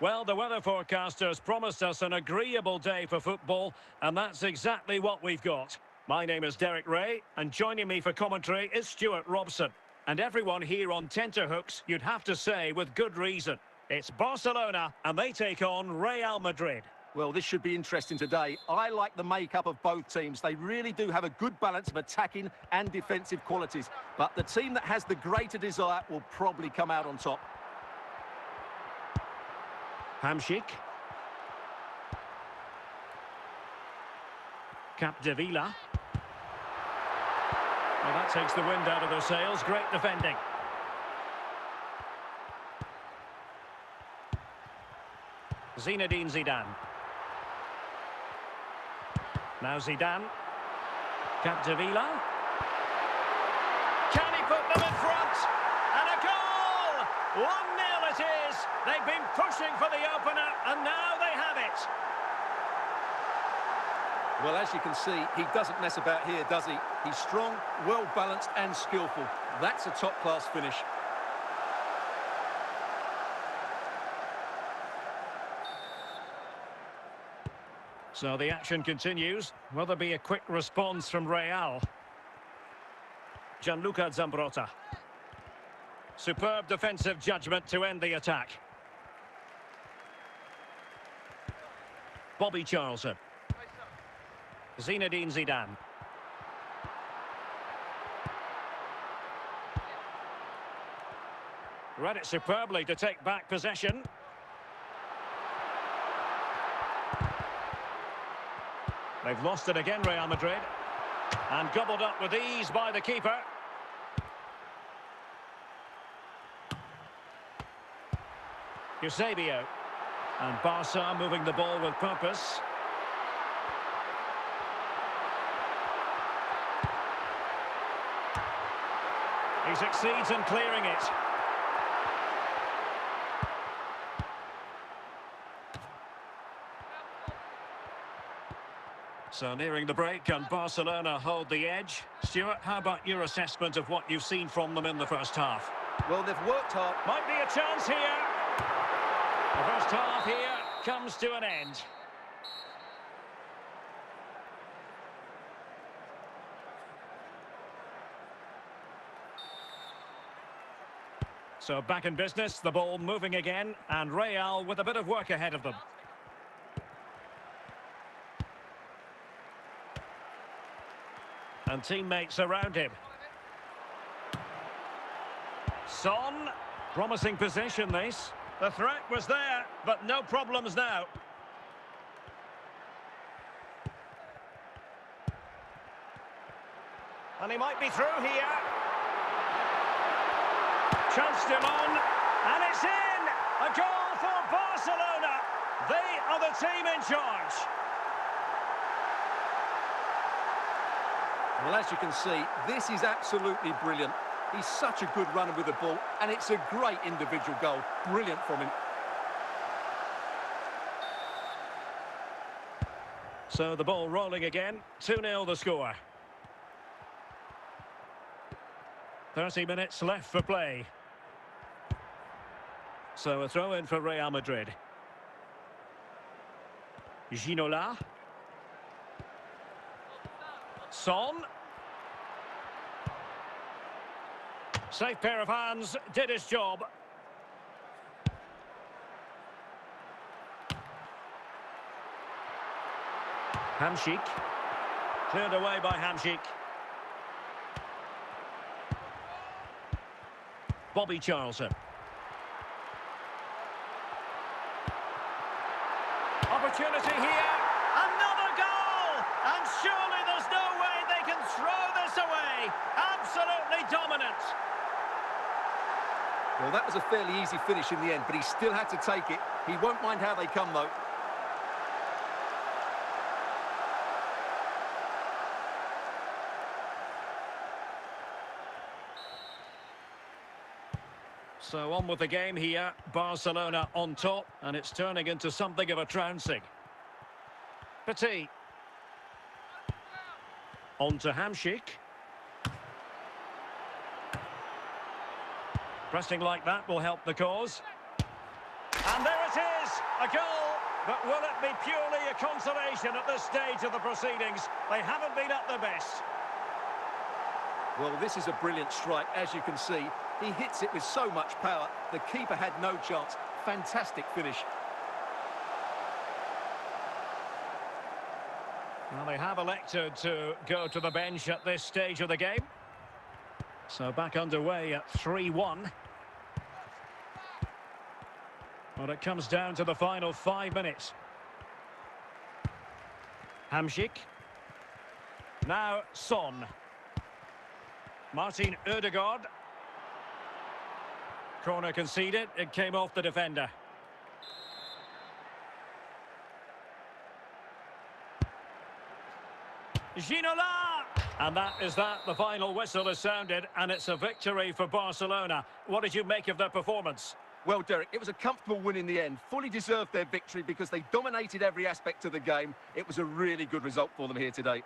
Well, the weather forecasters promised us an agreeable day for football, and that's exactly what we've got. My name is Derek Ray, and joining me for commentary is Stuart Robson. And everyone here on tenterhooks, you'd have to say with good reason. It's Barcelona, and they take on Real Madrid. Well, this should be interesting today. I like the makeup of both teams. They really do have a good balance of attacking and defensive qualities. But the team that has the greater desire will probably come out on top. Hamšík. Capdevila. Well, that takes the wind out of their sails. Great defending. Zinedine Zidane. Now Zidane. Capdevila. Can he put them in front? And a goal! 1-0 it is. They've been pushing for the opener, and now they have it. Well, as you can see, he doesn't mess about here, does he? He's strong, well-balanced and skillful. That's a top-class finish. So the action continues. Will there be a quick response from Real? Gianluca Zambrotta. Superb defensive judgment to end the attack. Bobby Charlton. Zinedine Zidane. Read it superbly to take back possession. They've lost it again, Real Madrid. And gobbled up with ease by the keeper. Eusebio. And Barca moving the ball with purpose. He succeeds in clearing it. So nearing the break, and Barcelona hold the edge. Stuart, how about your assessment of what you've seen from them in the first half? Well, they've worked hard. Might be a chance here. The first half here comes to an end. So back in business, the ball moving again, and Real with a bit of work ahead of them. And teammates around him. Son, promising position this. The threat was there, but no problems now. And he might be through here. Chance still on, and it's in! A goal for Barcelona! They are the team in charge. Well, as you can see, this is absolutely brilliant. He's such a good runner with the ball, and it's a great individual goal. Brilliant from him. So the ball rolling again. 2-0 the score. 30 minutes left for play. So a throw in for Real Madrid. Ginola. Son. Safe pair of hands, did his job. Hamšík. Cleared away by Hamšík. Bobby Charlton. Opportunity here. Another goal! And surely there's no way they can throw this away. Absolutely dominant. Well, that was a fairly easy finish in the end, but he still had to take it. He won't mind how they come, though. So on with the game here. Barcelona on top, and it's turning into something of a trouncing. Petit. On to Hamšík. Pressing like that will help the cause. And there it is! A goal, but will it be purely a consolation at this stage of the proceedings? They haven't been at their best. Well, this is a brilliant strike, as you can see. He hits it with so much power. The keeper had no chance. Fantastic finish. Well, they have elected to go to the bench at this stage of the game. So back underway at 3-1. Well, it comes down to the final 5 minutes. Hamšík. Now Son. Martin Ødegaard. Corner conceded. It came off the defender. Ginola! And that is that. The final whistle is sounded, and it's a victory for Barcelona. What did you make of their performance? Well, Derek, it was a comfortable win in the end. Fully deserved their victory because they dominated every aspect of the game. It was a really good result for them here today.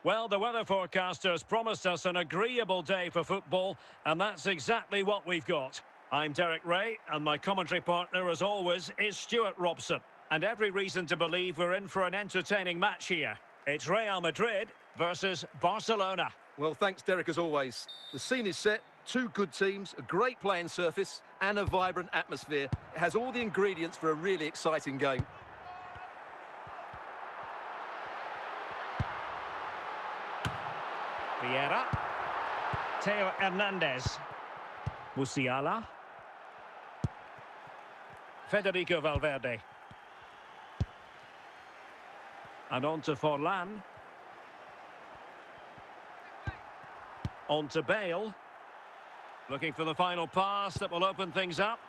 Well, the weather forecasters promised us an agreeable day for football, and that's exactly what we've got. I'm Derek Ray, and my commentary partner, as always, is Stuart Robson. And every reason to believe we're in for an entertaining match here. It's Real Madrid versus Barcelona. Well, thanks, Derek, as always. The scene is set, two good teams, a great playing surface, and a vibrant atmosphere. It has all the ingredients for a really exciting game. Vieira. Theo Hernandez. Musiala. Federico Valverde. And on to Forlan. On to Bale. Looking for the final pass that will open things up.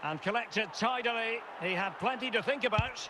And collected tidily. He had plenty to think about.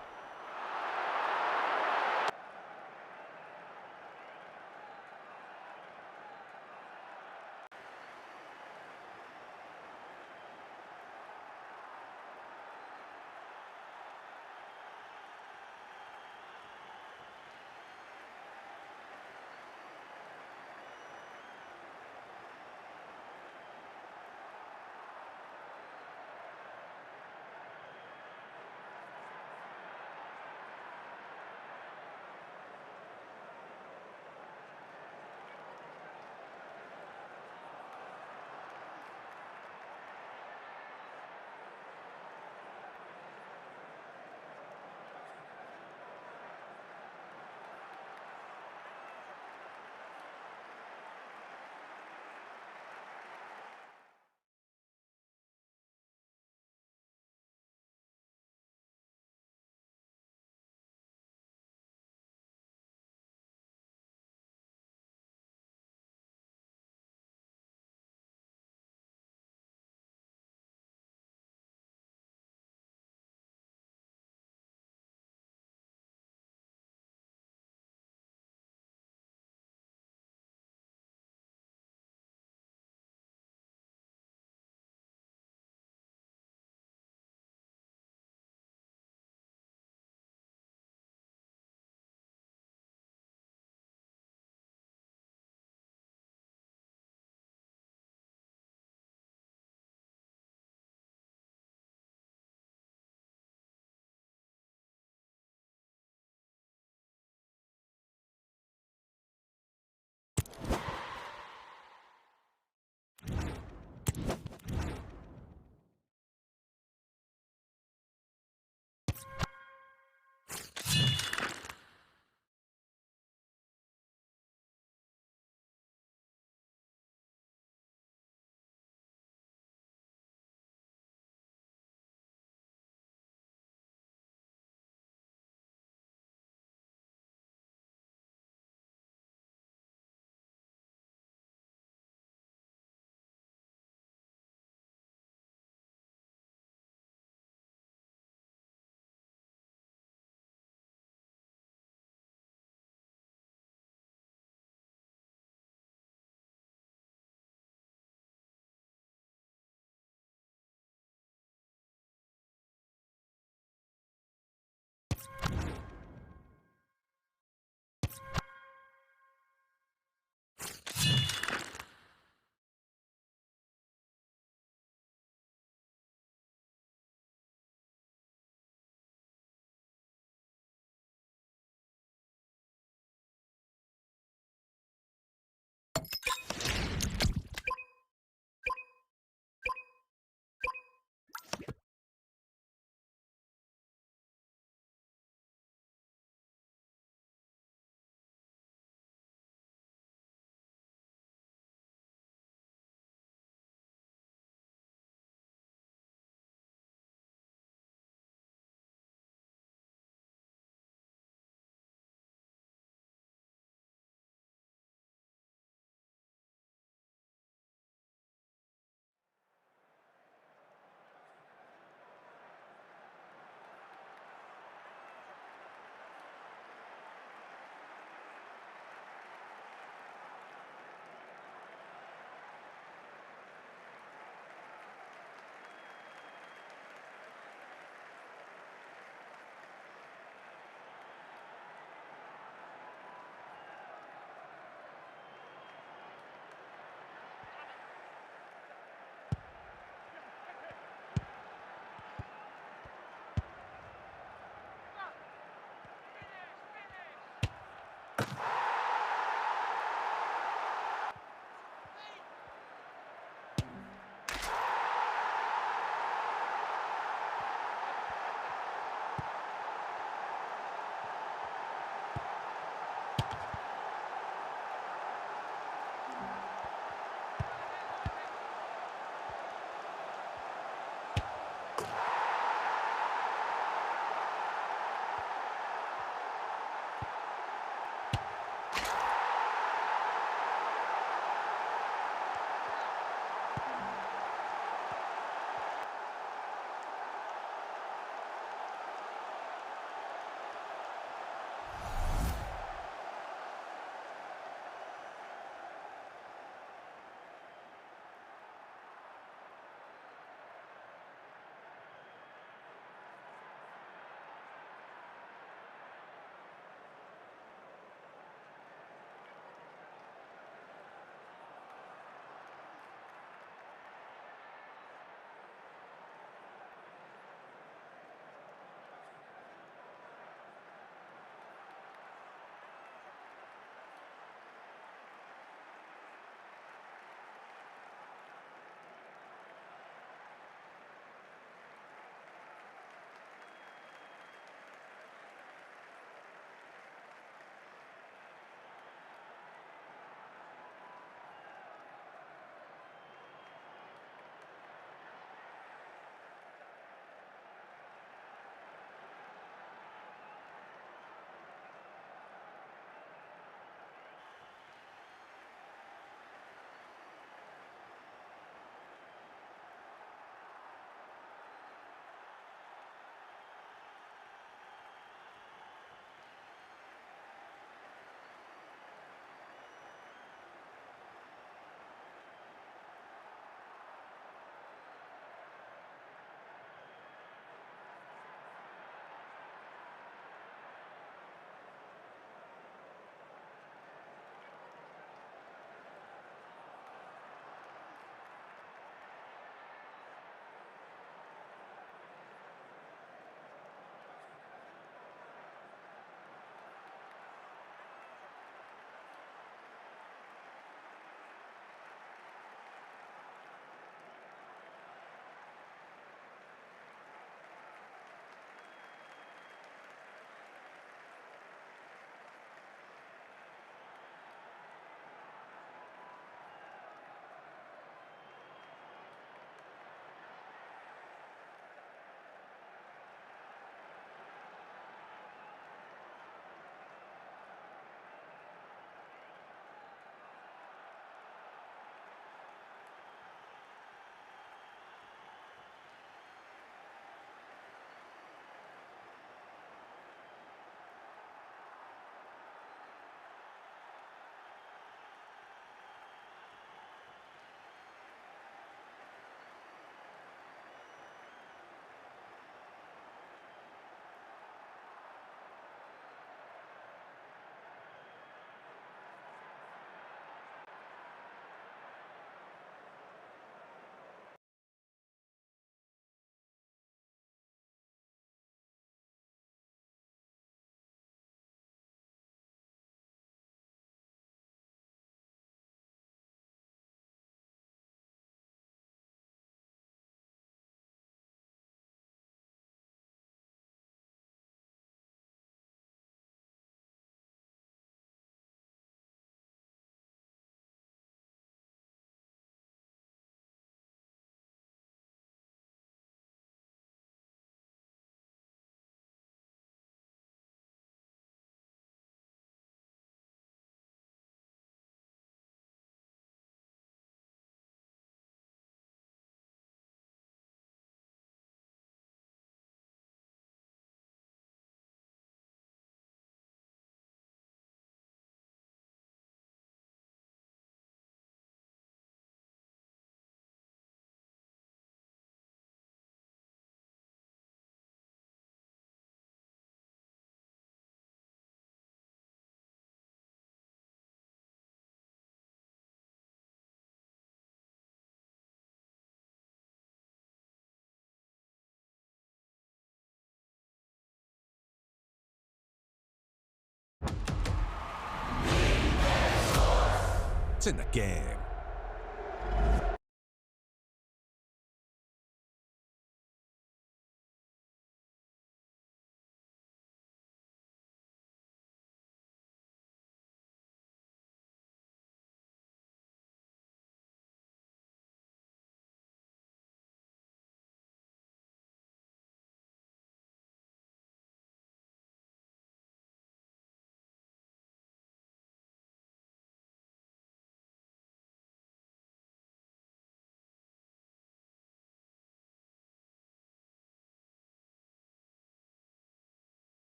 It's in the game.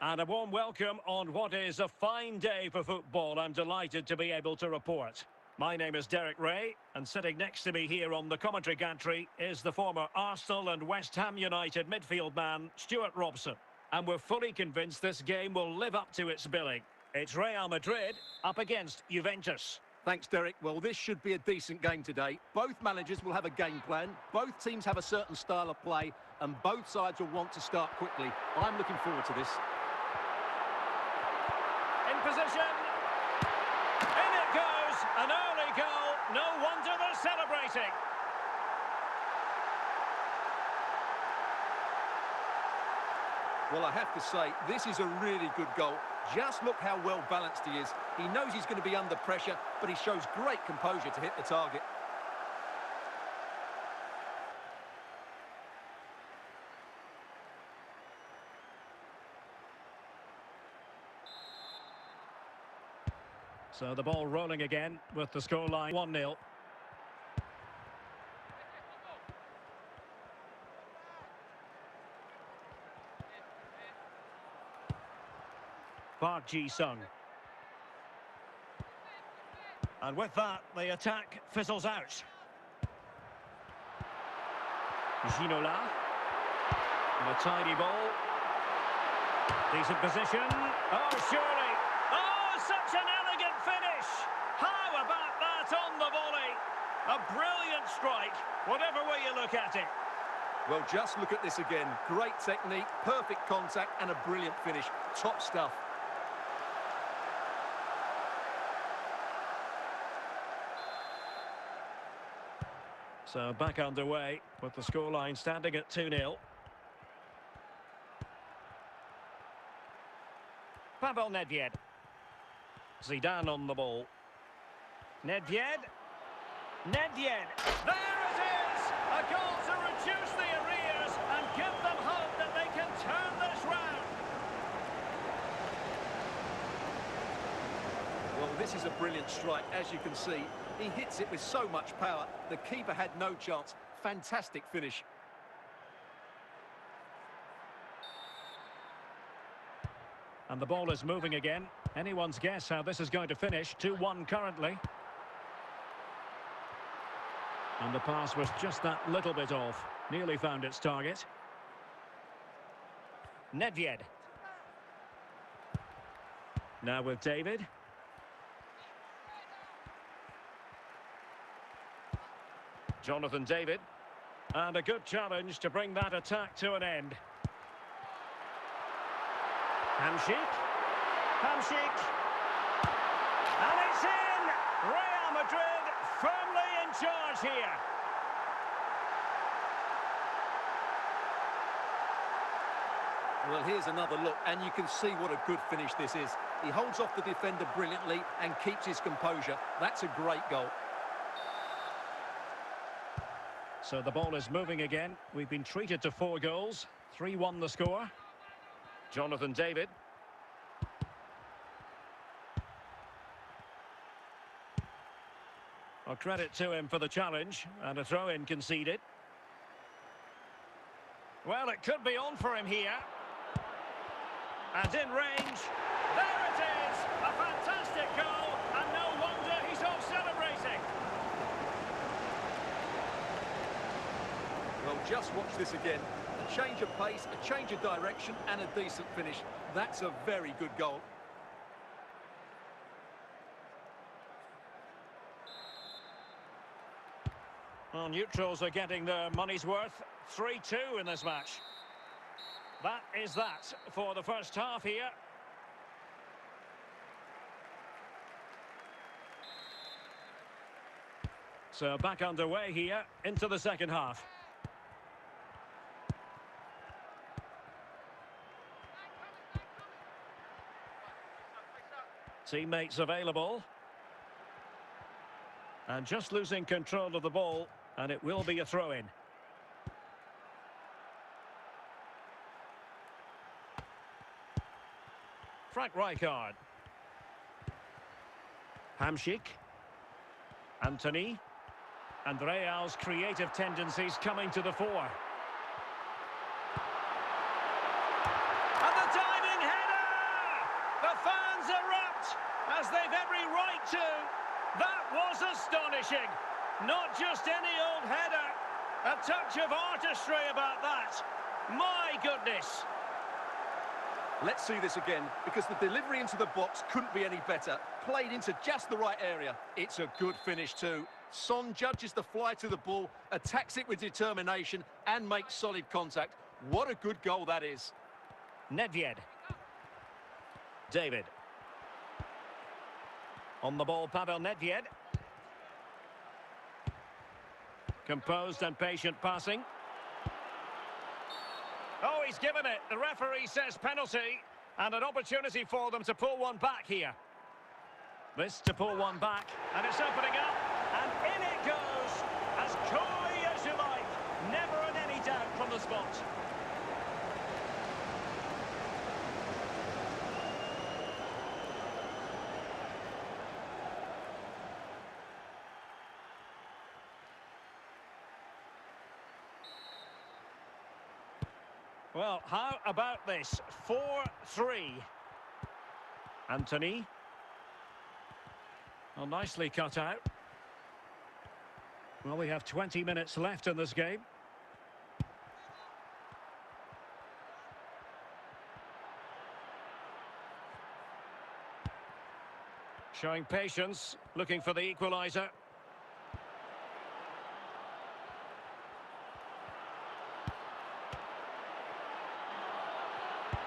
And a warm welcome on what is a fine day for football. I'm delighted to be able to report. My name is Derek Ray, and sitting next to me here on the commentary gantry is the former Arsenal and West Ham United midfield man, Stuart Robson. And we're fully convinced this game will live up to its billing. It's Real Madrid up against Juventus. Thanks, Derek. Well, this should be a decent game today. Both managers will have a game plan. Both teams have a certain style of play, and both sides will want to start quickly. I'm looking forward to this. In position. In it goes. An early goal. No wonder they're celebrating. Well, I have to say, this is a really good goal. Just look how well balanced he is. He knows he's going to be under pressure, but he shows great composure to hit the target. So the ball rolling again with the scoreline 1-0. Park Ji-sung. And with that, the attack fizzles out. Ginola. And a tiny ball. Decent position. Oh, surely. Oh, such an elegant finish. How about that on the volley? A brilliant strike, whatever way you look at it. Well, just look at this again. Great technique, perfect contact, and a brilliant finish. Top stuff. So back underway with the scoreline standing at 2-0. Pavel Nedved. Zidane on the ball. Nedved. Nedved. There it is! A goal to reduce the arrears and give them hope that they can turn this round. Well, this is a brilliant strike, as you can see. He hits it with so much power. The keeper had no chance. Fantastic finish. And the ball is moving again. Anyone's guess how this is going to finish. 2-1 currently. And the pass was just that little bit off. Nearly found its target. Nedved. Now with David. Jonathan David. And a good challenge to bring that attack to an end. Hamsik. Hamsik. And it's in! Real Madrid firmly in charge here. Well, here's another look, and you can see what a good finish this is. He holds off the defender brilliantly and keeps his composure. That's a great goal. So the ball is moving again. We've been treated to 4 goals. 3-1 the score. Jonathan David. Well, credit to him for the challenge, and a throw-in conceded. Well, it could be on for him here. And in range. There it is! A fantastic goal, and no wonder he's off celebrating. Well, just watch this again. A change of pace, a change of direction, and a decent finish. That's a very good goal. Well, neutrals are getting their money's worth. 3-2 in this match. That is that for the first half here. So back underway here into the second half. Teammates available. And just losing control of the ball, and it will be a throw-in. Frank Rijkaard. Hamsik. Anthony. And Real's creative tendencies coming to the fore. And the diving header! The fans erupt, as they've every right to. That was astonishing. Not just any old header. A touch of artistry about that. My goodness. Let's see this again, because the delivery into the box couldn't be any better. Played into just the right area. It's a good finish too. Son judges the fly to the ball, attacks it with determination, and makes solid contact. What a good goal that is. Nedved. David. On the ball, Pavel Nedved. Composed and patient passing. Oh, he's given it. The referee says penalty, and an opportunity for them to pull one back here. This to pull one back, and it's opening up, and in it goes, as coy as you like. Never in any doubt from the spot. Well, how about this? 4-3. Anthony. Well, nicely cut out. Well, we have 20 minutes left in this game. Showing patience, looking for the equaliser.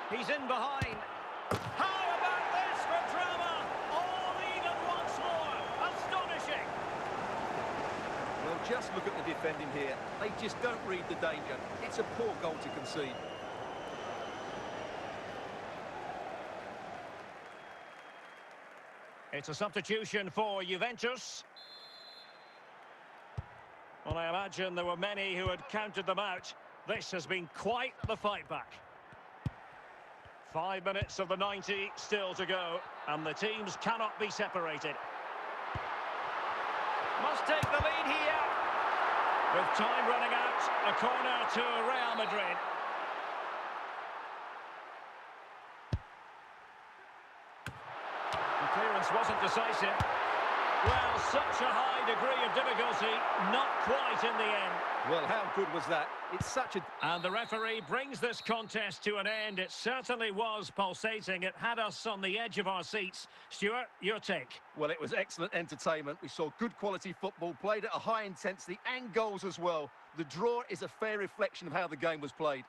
He's in behind. How about this for drama? All even once more. Astonishing. Well, just look at the defending here. They just don't read the danger. It's a poor goal to concede. It's a substitution for Juventus. Well, I imagine there were many who had counted them out. This has been quite the fight back. 5 minutes of the 90 still to go, and the teams cannot be separated. Must take the lead here. With time running out, a corner to Real Madrid. The clearance wasn't decisive. Well, such a high degree of difficulty, not quite in the end. Well, how good was that? It's such a... And the referee brings this contest to an end. It certainly was pulsating. It had us on the edge of our seats. Stuart, your take? Well, it was excellent entertainment. We saw good quality football, played at a high intensity and goals as well. The draw is a fair reflection of how the game was played.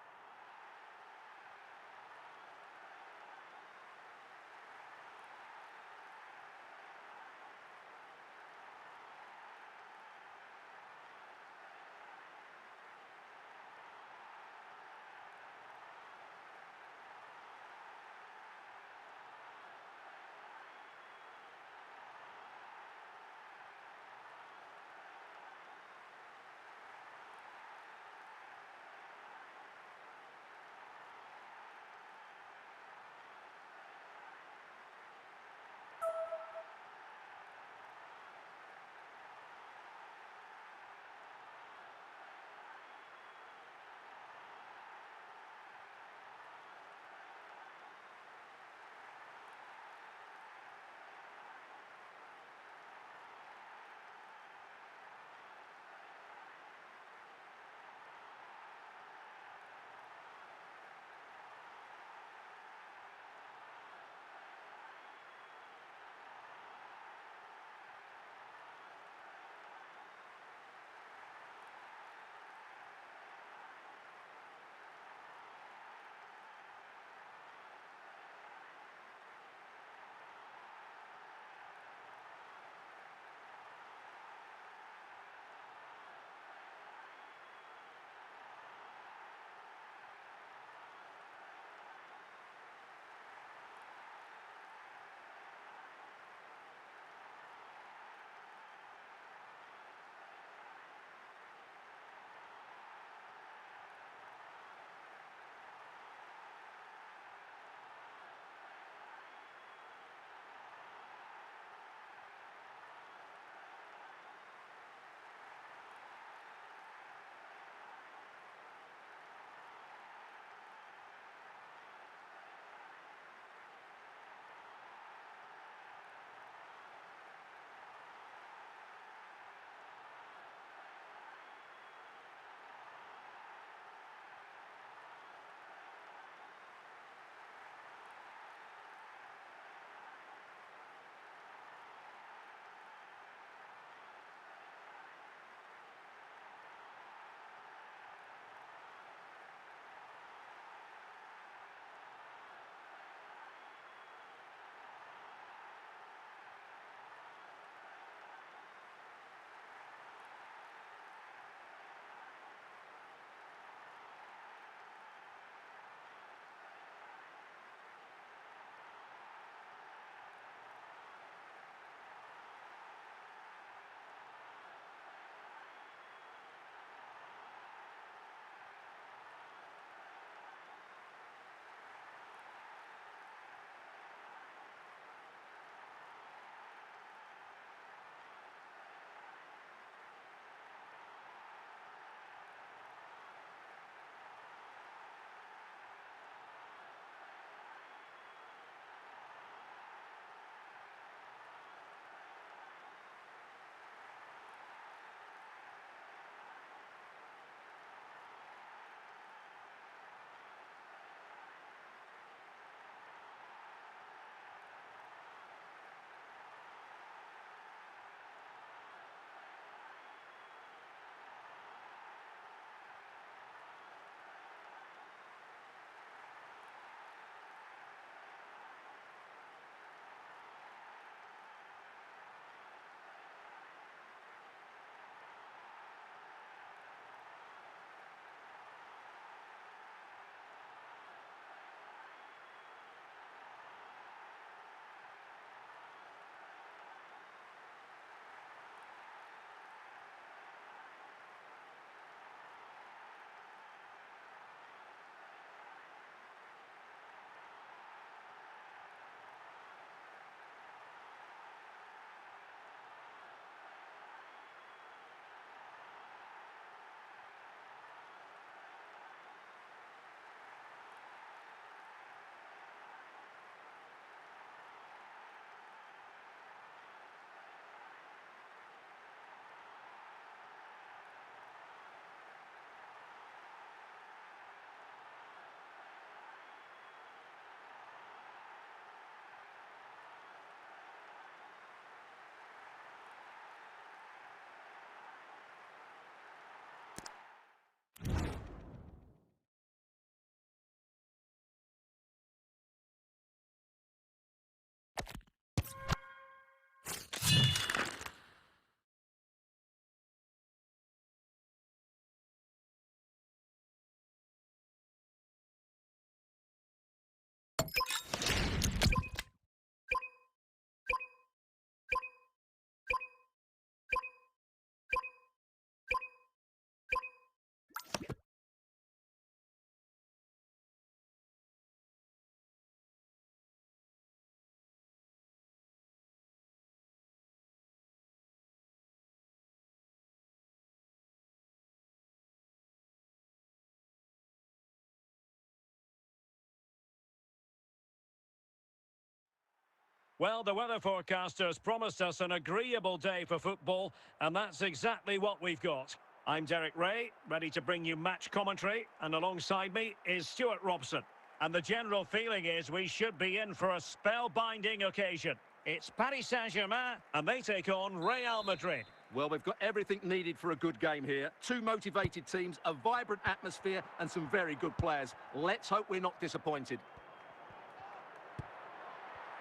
Well, the weather forecasters promised us an agreeable day for football, and that's exactly what we've got. I'm Derek Ray, ready to bring you match commentary, and alongside me is Stuart Robson. And the general feeling is we should be in for a spellbinding occasion. It's Paris Saint-Germain, and they take on Real Madrid. Well, we've got everything needed for a good game here. Two motivated teams, a vibrant atmosphere, and some very good players. Let's hope we're not disappointed.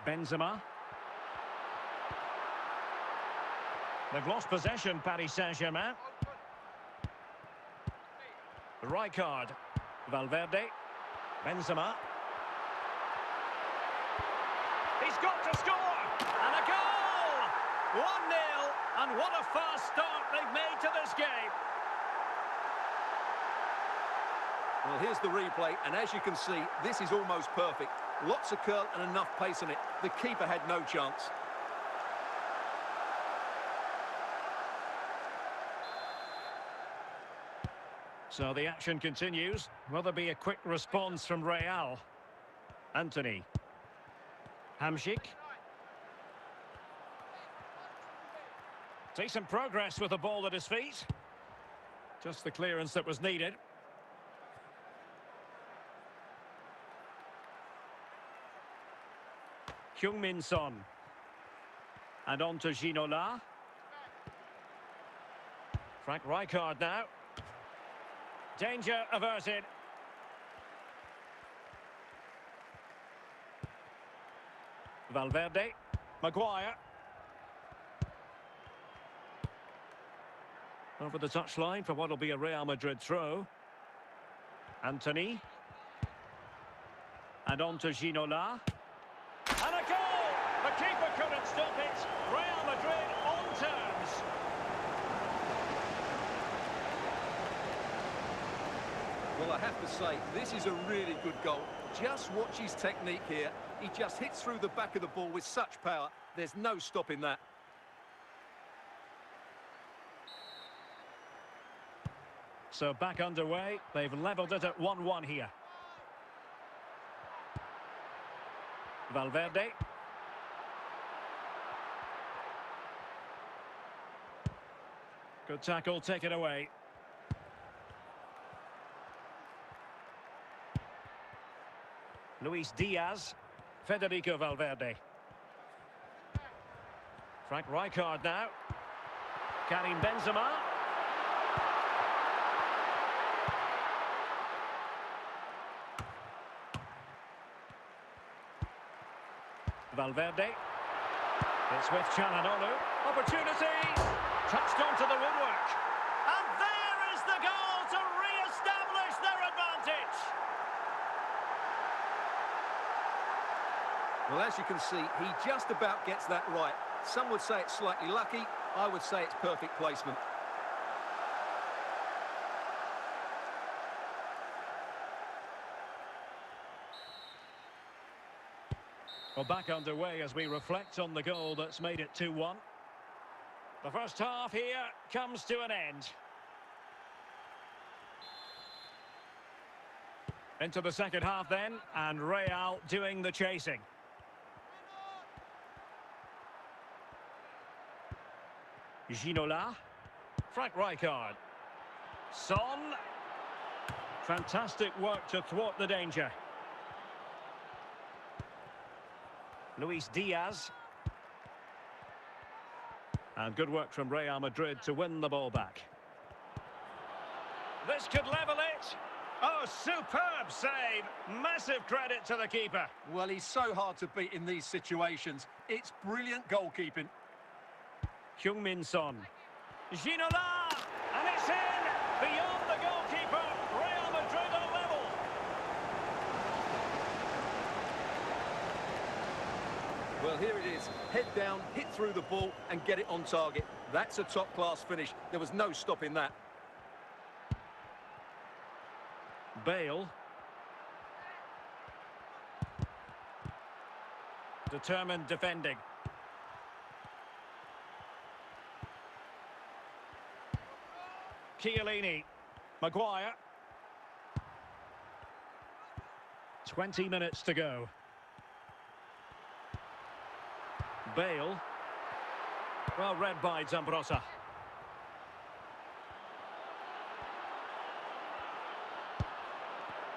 Benzema. They've lost possession, Paris Saint-Germain. Rijkaard. Valverde. Benzema. He's got to score! And a goal! 1-0, and what a fast start they've made to this game. Well, here's the replay, and as you can see, this is almost perfect. Lots of curl and enough pace on it. The keeper had no chance. So the action continues. Will there be a quick response from Real? Anthony. Hamšík. Decent progress with the ball at his feet. Just the clearance that was needed. Heung-min Son. And on to Ginola. Frank Rijkaard now. Danger averted. Valverde. Maguire. Over the touchline for what will be a Real Madrid throw. Anthony. And on to Ginola. And a goal! The keeper couldn't stop it. Real Madrid on terms. Well, I have to say, this is a really good goal. Just watch his technique here. He just hits through the back of the ball with such power. There's no stopping that. So back underway. They've levelled it at 1-1 here. Valverde. Good tackle, take it away. Luis Diaz. Federico Valverde. Frank Rijkaard now. Karim Benzema. Valverde. It's with Çalhanoğlu. Opportunity. Touched onto the woodwork. And there is the goal to re-establish their advantage. Well, as you can see, he just about gets that right. Some would say it's slightly lucky. I would say it's perfect placement. Well, back underway as we reflect on the goal that's made it 2-1. The first half here comes to an end. Into the second half then, and Real doing the chasing. Ginola. Frank Rijkaard. Son. Fantastic work to thwart the danger. Luis Diaz. And good work from Real Madrid to win the ball back. This could level it. Oh, superb save. Massive credit to the keeper. Well, he's so hard to beat in these situations. It's brilliant goalkeeping. Heung-min Son. Ginola! And it's in! Beyond the goalkeeper, Real Madrid are level. Well, here it is. Head down, hit through the ball and get it on target. That's a top-class finish. There was no stopping that. Bale. Determined defending. Chiellini. Maguire. 20 minutes to go. Bale. Well read by Zambrotta.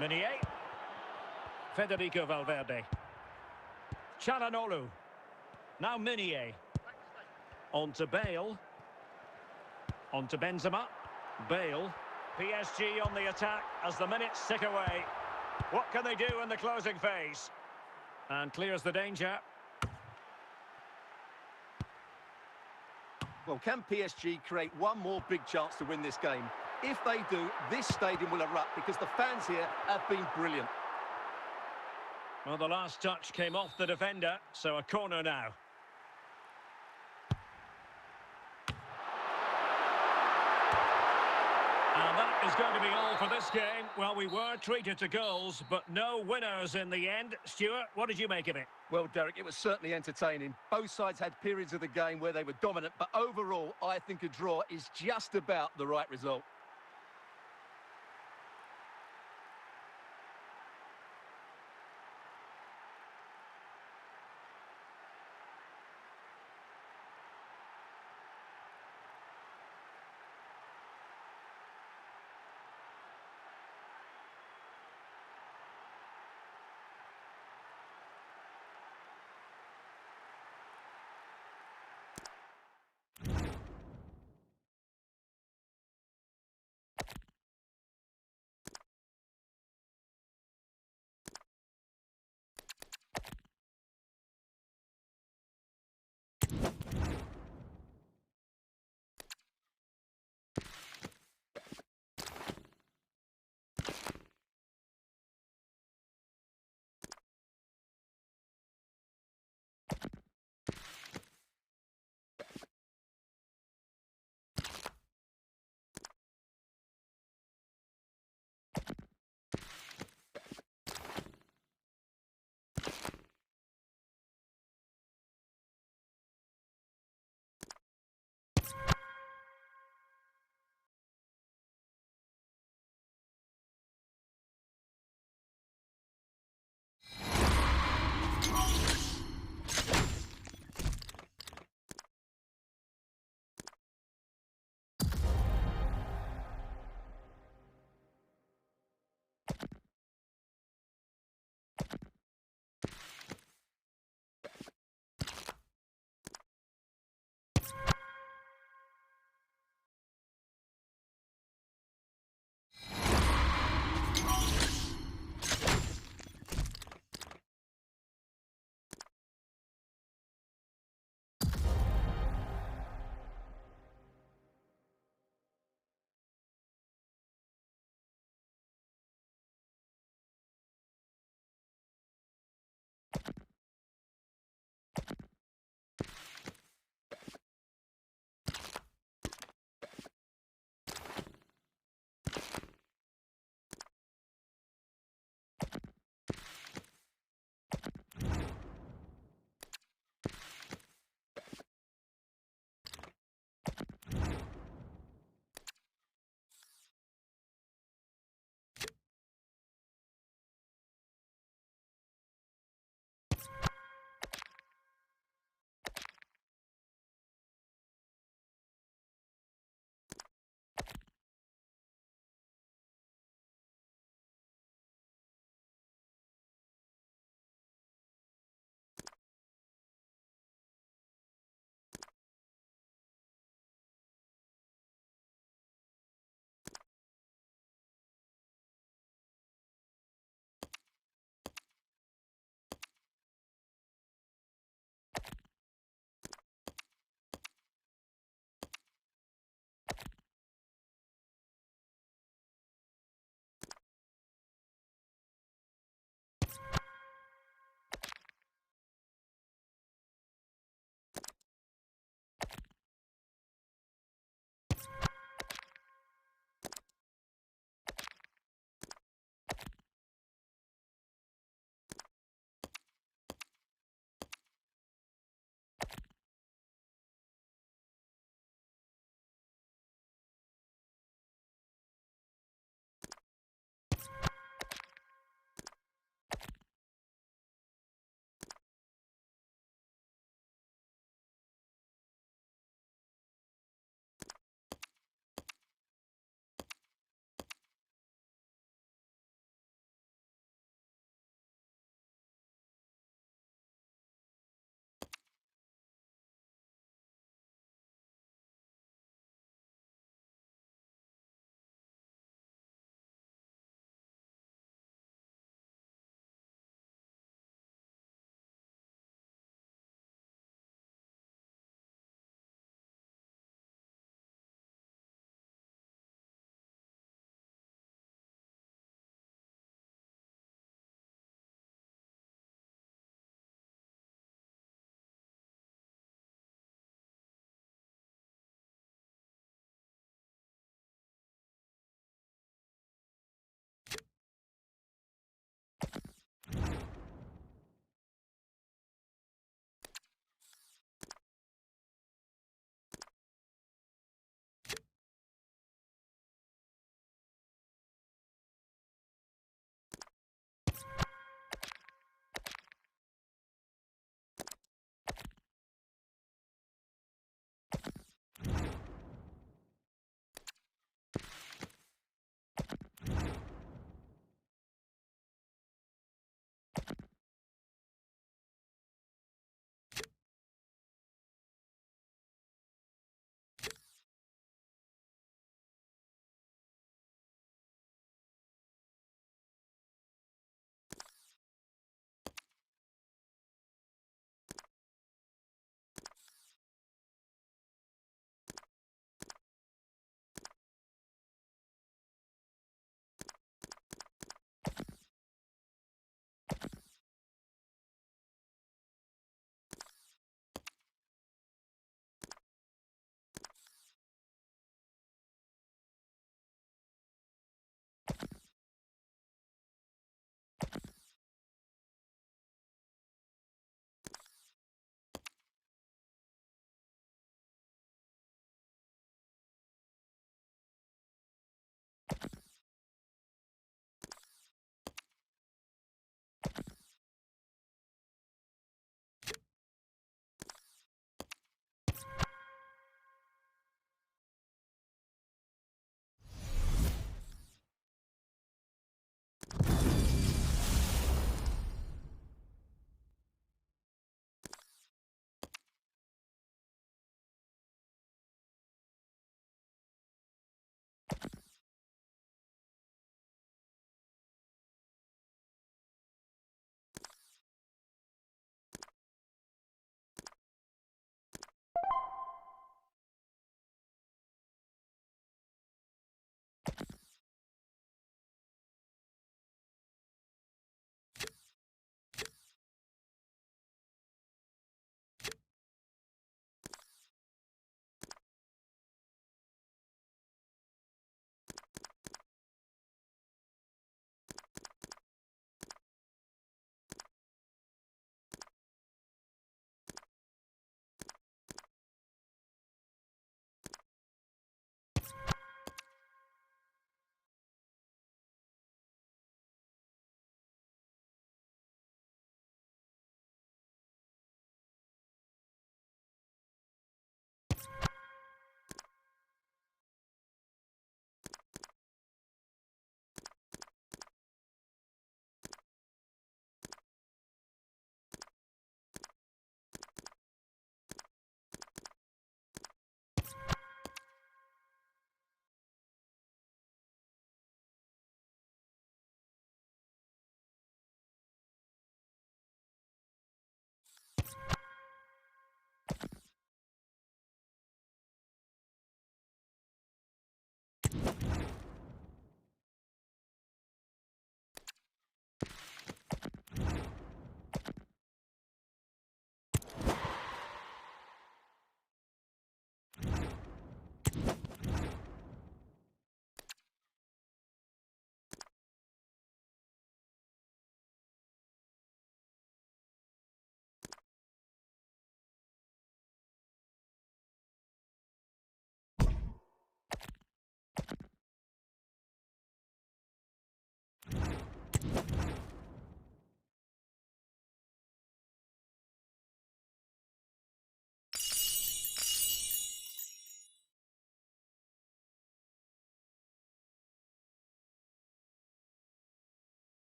Meunier. Federico Valverde. Çalhanoğlu. Now Meunier. On to Bale. On to Benzema. Bale. PSG on the attack as the minutes tick away. What can they do in the closing phase? And clears the danger. Well, can PSG create one more big chance to win this game? If they do, this stadium will erupt because the fans here have been brilliant. Well, the last touch came off the defender, so a corner now. And that is going to be all for this game. Well, we were treated to goals, but no winners in the end. Stuart, what did you make of it? Well, Derek, it was certainly entertaining. Both sides had periods of the game where they were dominant, but overall, I think a draw is just about the right result.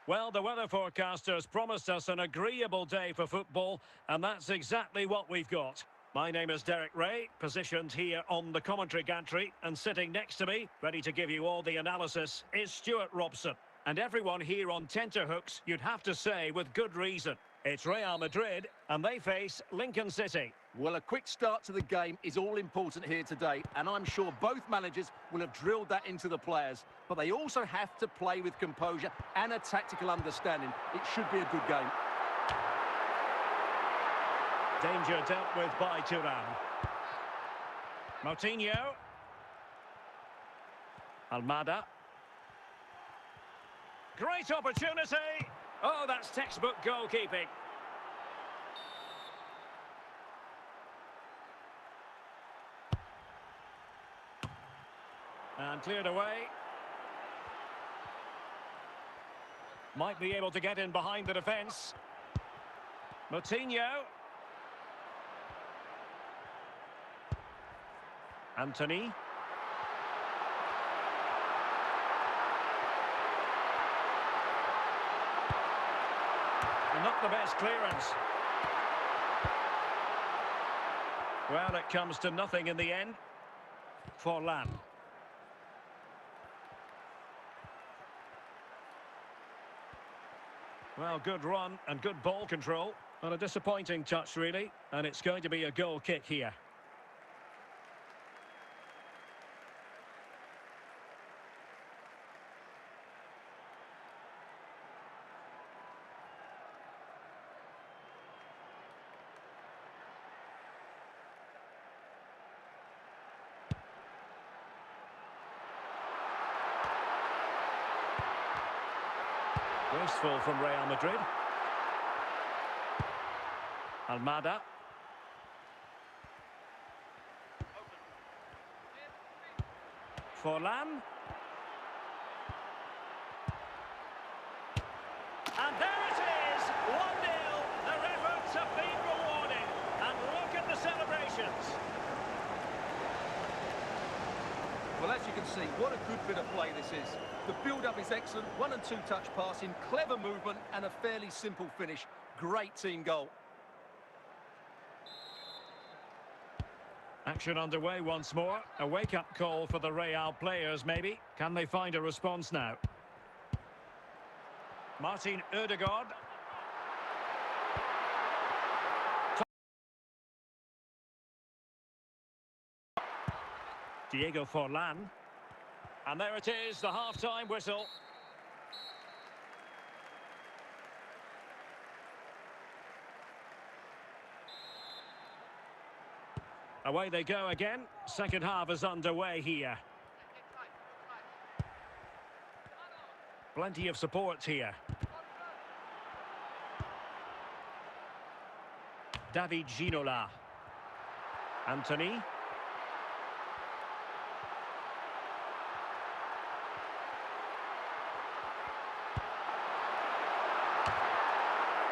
Well, the weather forecasters promised us an agreeable day for football, and that's exactly what we've got. My name is Derek Ray, positioned here on the commentary gantry, and sitting next to me, ready to give you all the analysis, is Stuart Robson. And everyone here on tenterhooks, you'd have to say with good reason. It's Real Madrid, and they face Lincoln City. Well, a quick start to the game is all important here today, and I'm sure both managers will have drilled that into the players. But they also have to play with composure and a tactical understanding. It should be a good game. Danger dealt with by Thuram. Moutinho. Almada. Great opportunity. Oh, that's textbook goalkeeping. And cleared away. Might be able to get in behind the defence. Moutinho. Anthony. And not the best clearance. Well, it comes to nothing in the end. Forlan. Well, good run and good ball control. But a disappointing touch, really. And it's going to be a goal kick here. Wasteful from Real Madrid. Almada. Forlan. And there it is! 1-0. Their efforts have been rewarded. And look at the celebrations. Well, as you can see, what a good bit of play this is. The build-up is excellent, 1- and 2-touch passing, clever movement and a fairly simple finish. Great team goal. Action underway once more. A wake-up call for the Real players, maybe. Can they find a response now? Martin Ødegaard. Diego Forlan. And there it is, the half-time whistle. Away they go again. Second half is underway here. Plenty of support here. David Ginola. Anthony.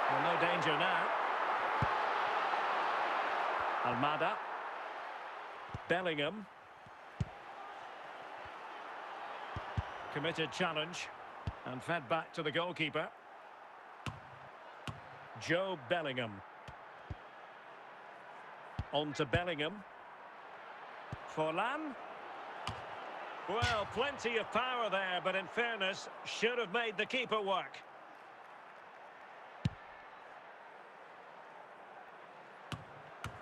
Well, no danger now. Almada. Bellingham. Committed challenge. And fed back to the goalkeeper. Joe Bellingham. On to Bellingham. Forlan. Well, plenty of power there, but in fairness, should have made the keeper work.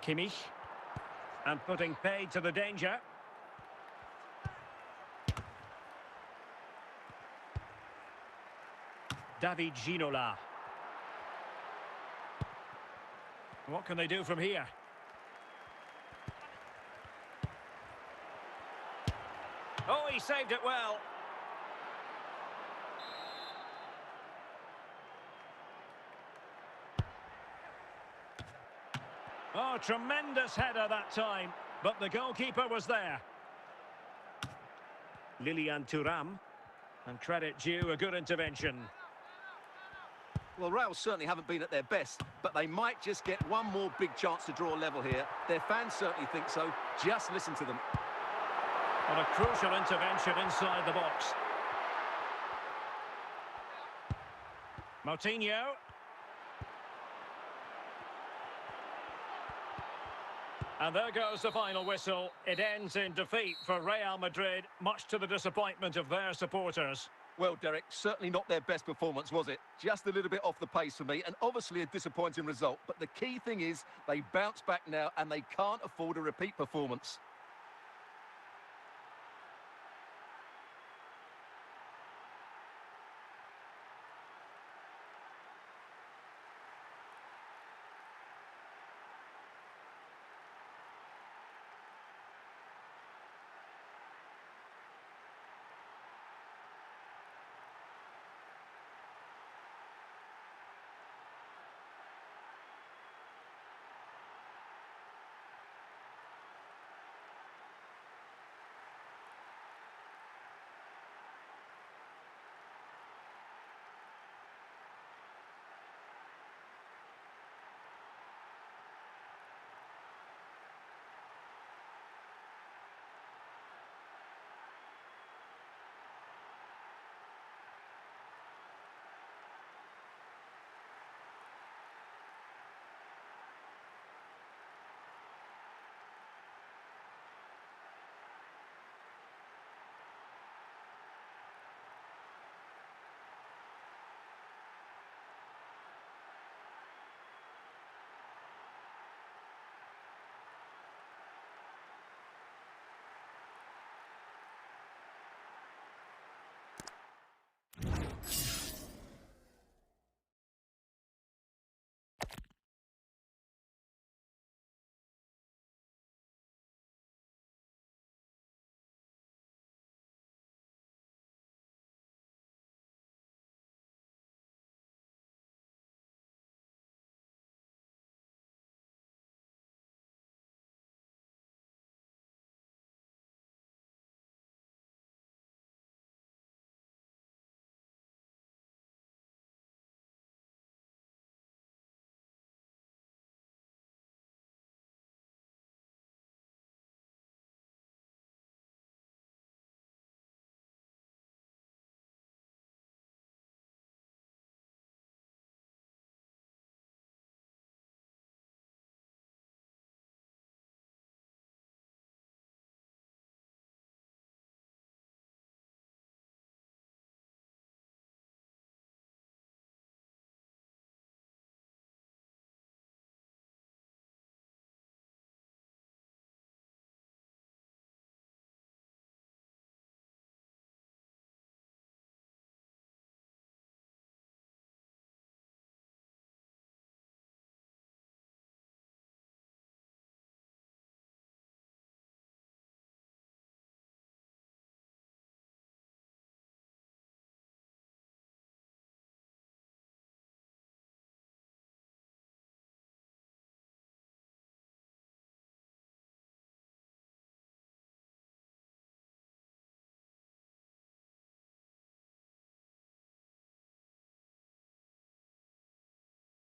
Kimmich. And putting paid to the danger. David Ginola. What can they do from here? Oh, he saved it well. Oh, tremendous header that time, but the goalkeeper was there. Lilian Thuram, and credit due, a good intervention. Well, Real certainly haven't been at their best, but they might just get one more big chance to draw level here. Their fans certainly think so. Just listen to them. On a crucial intervention inside the box. Moutinho. And there goes the final whistle. It ends in defeat for Real Madrid, much to the disappointment of their supporters. Well, Derek, certainly not their best performance, was it? Just a little bit off the pace for me, and obviously a disappointing result. But the key thing is they bounce back now, and they can't afford a repeat performance.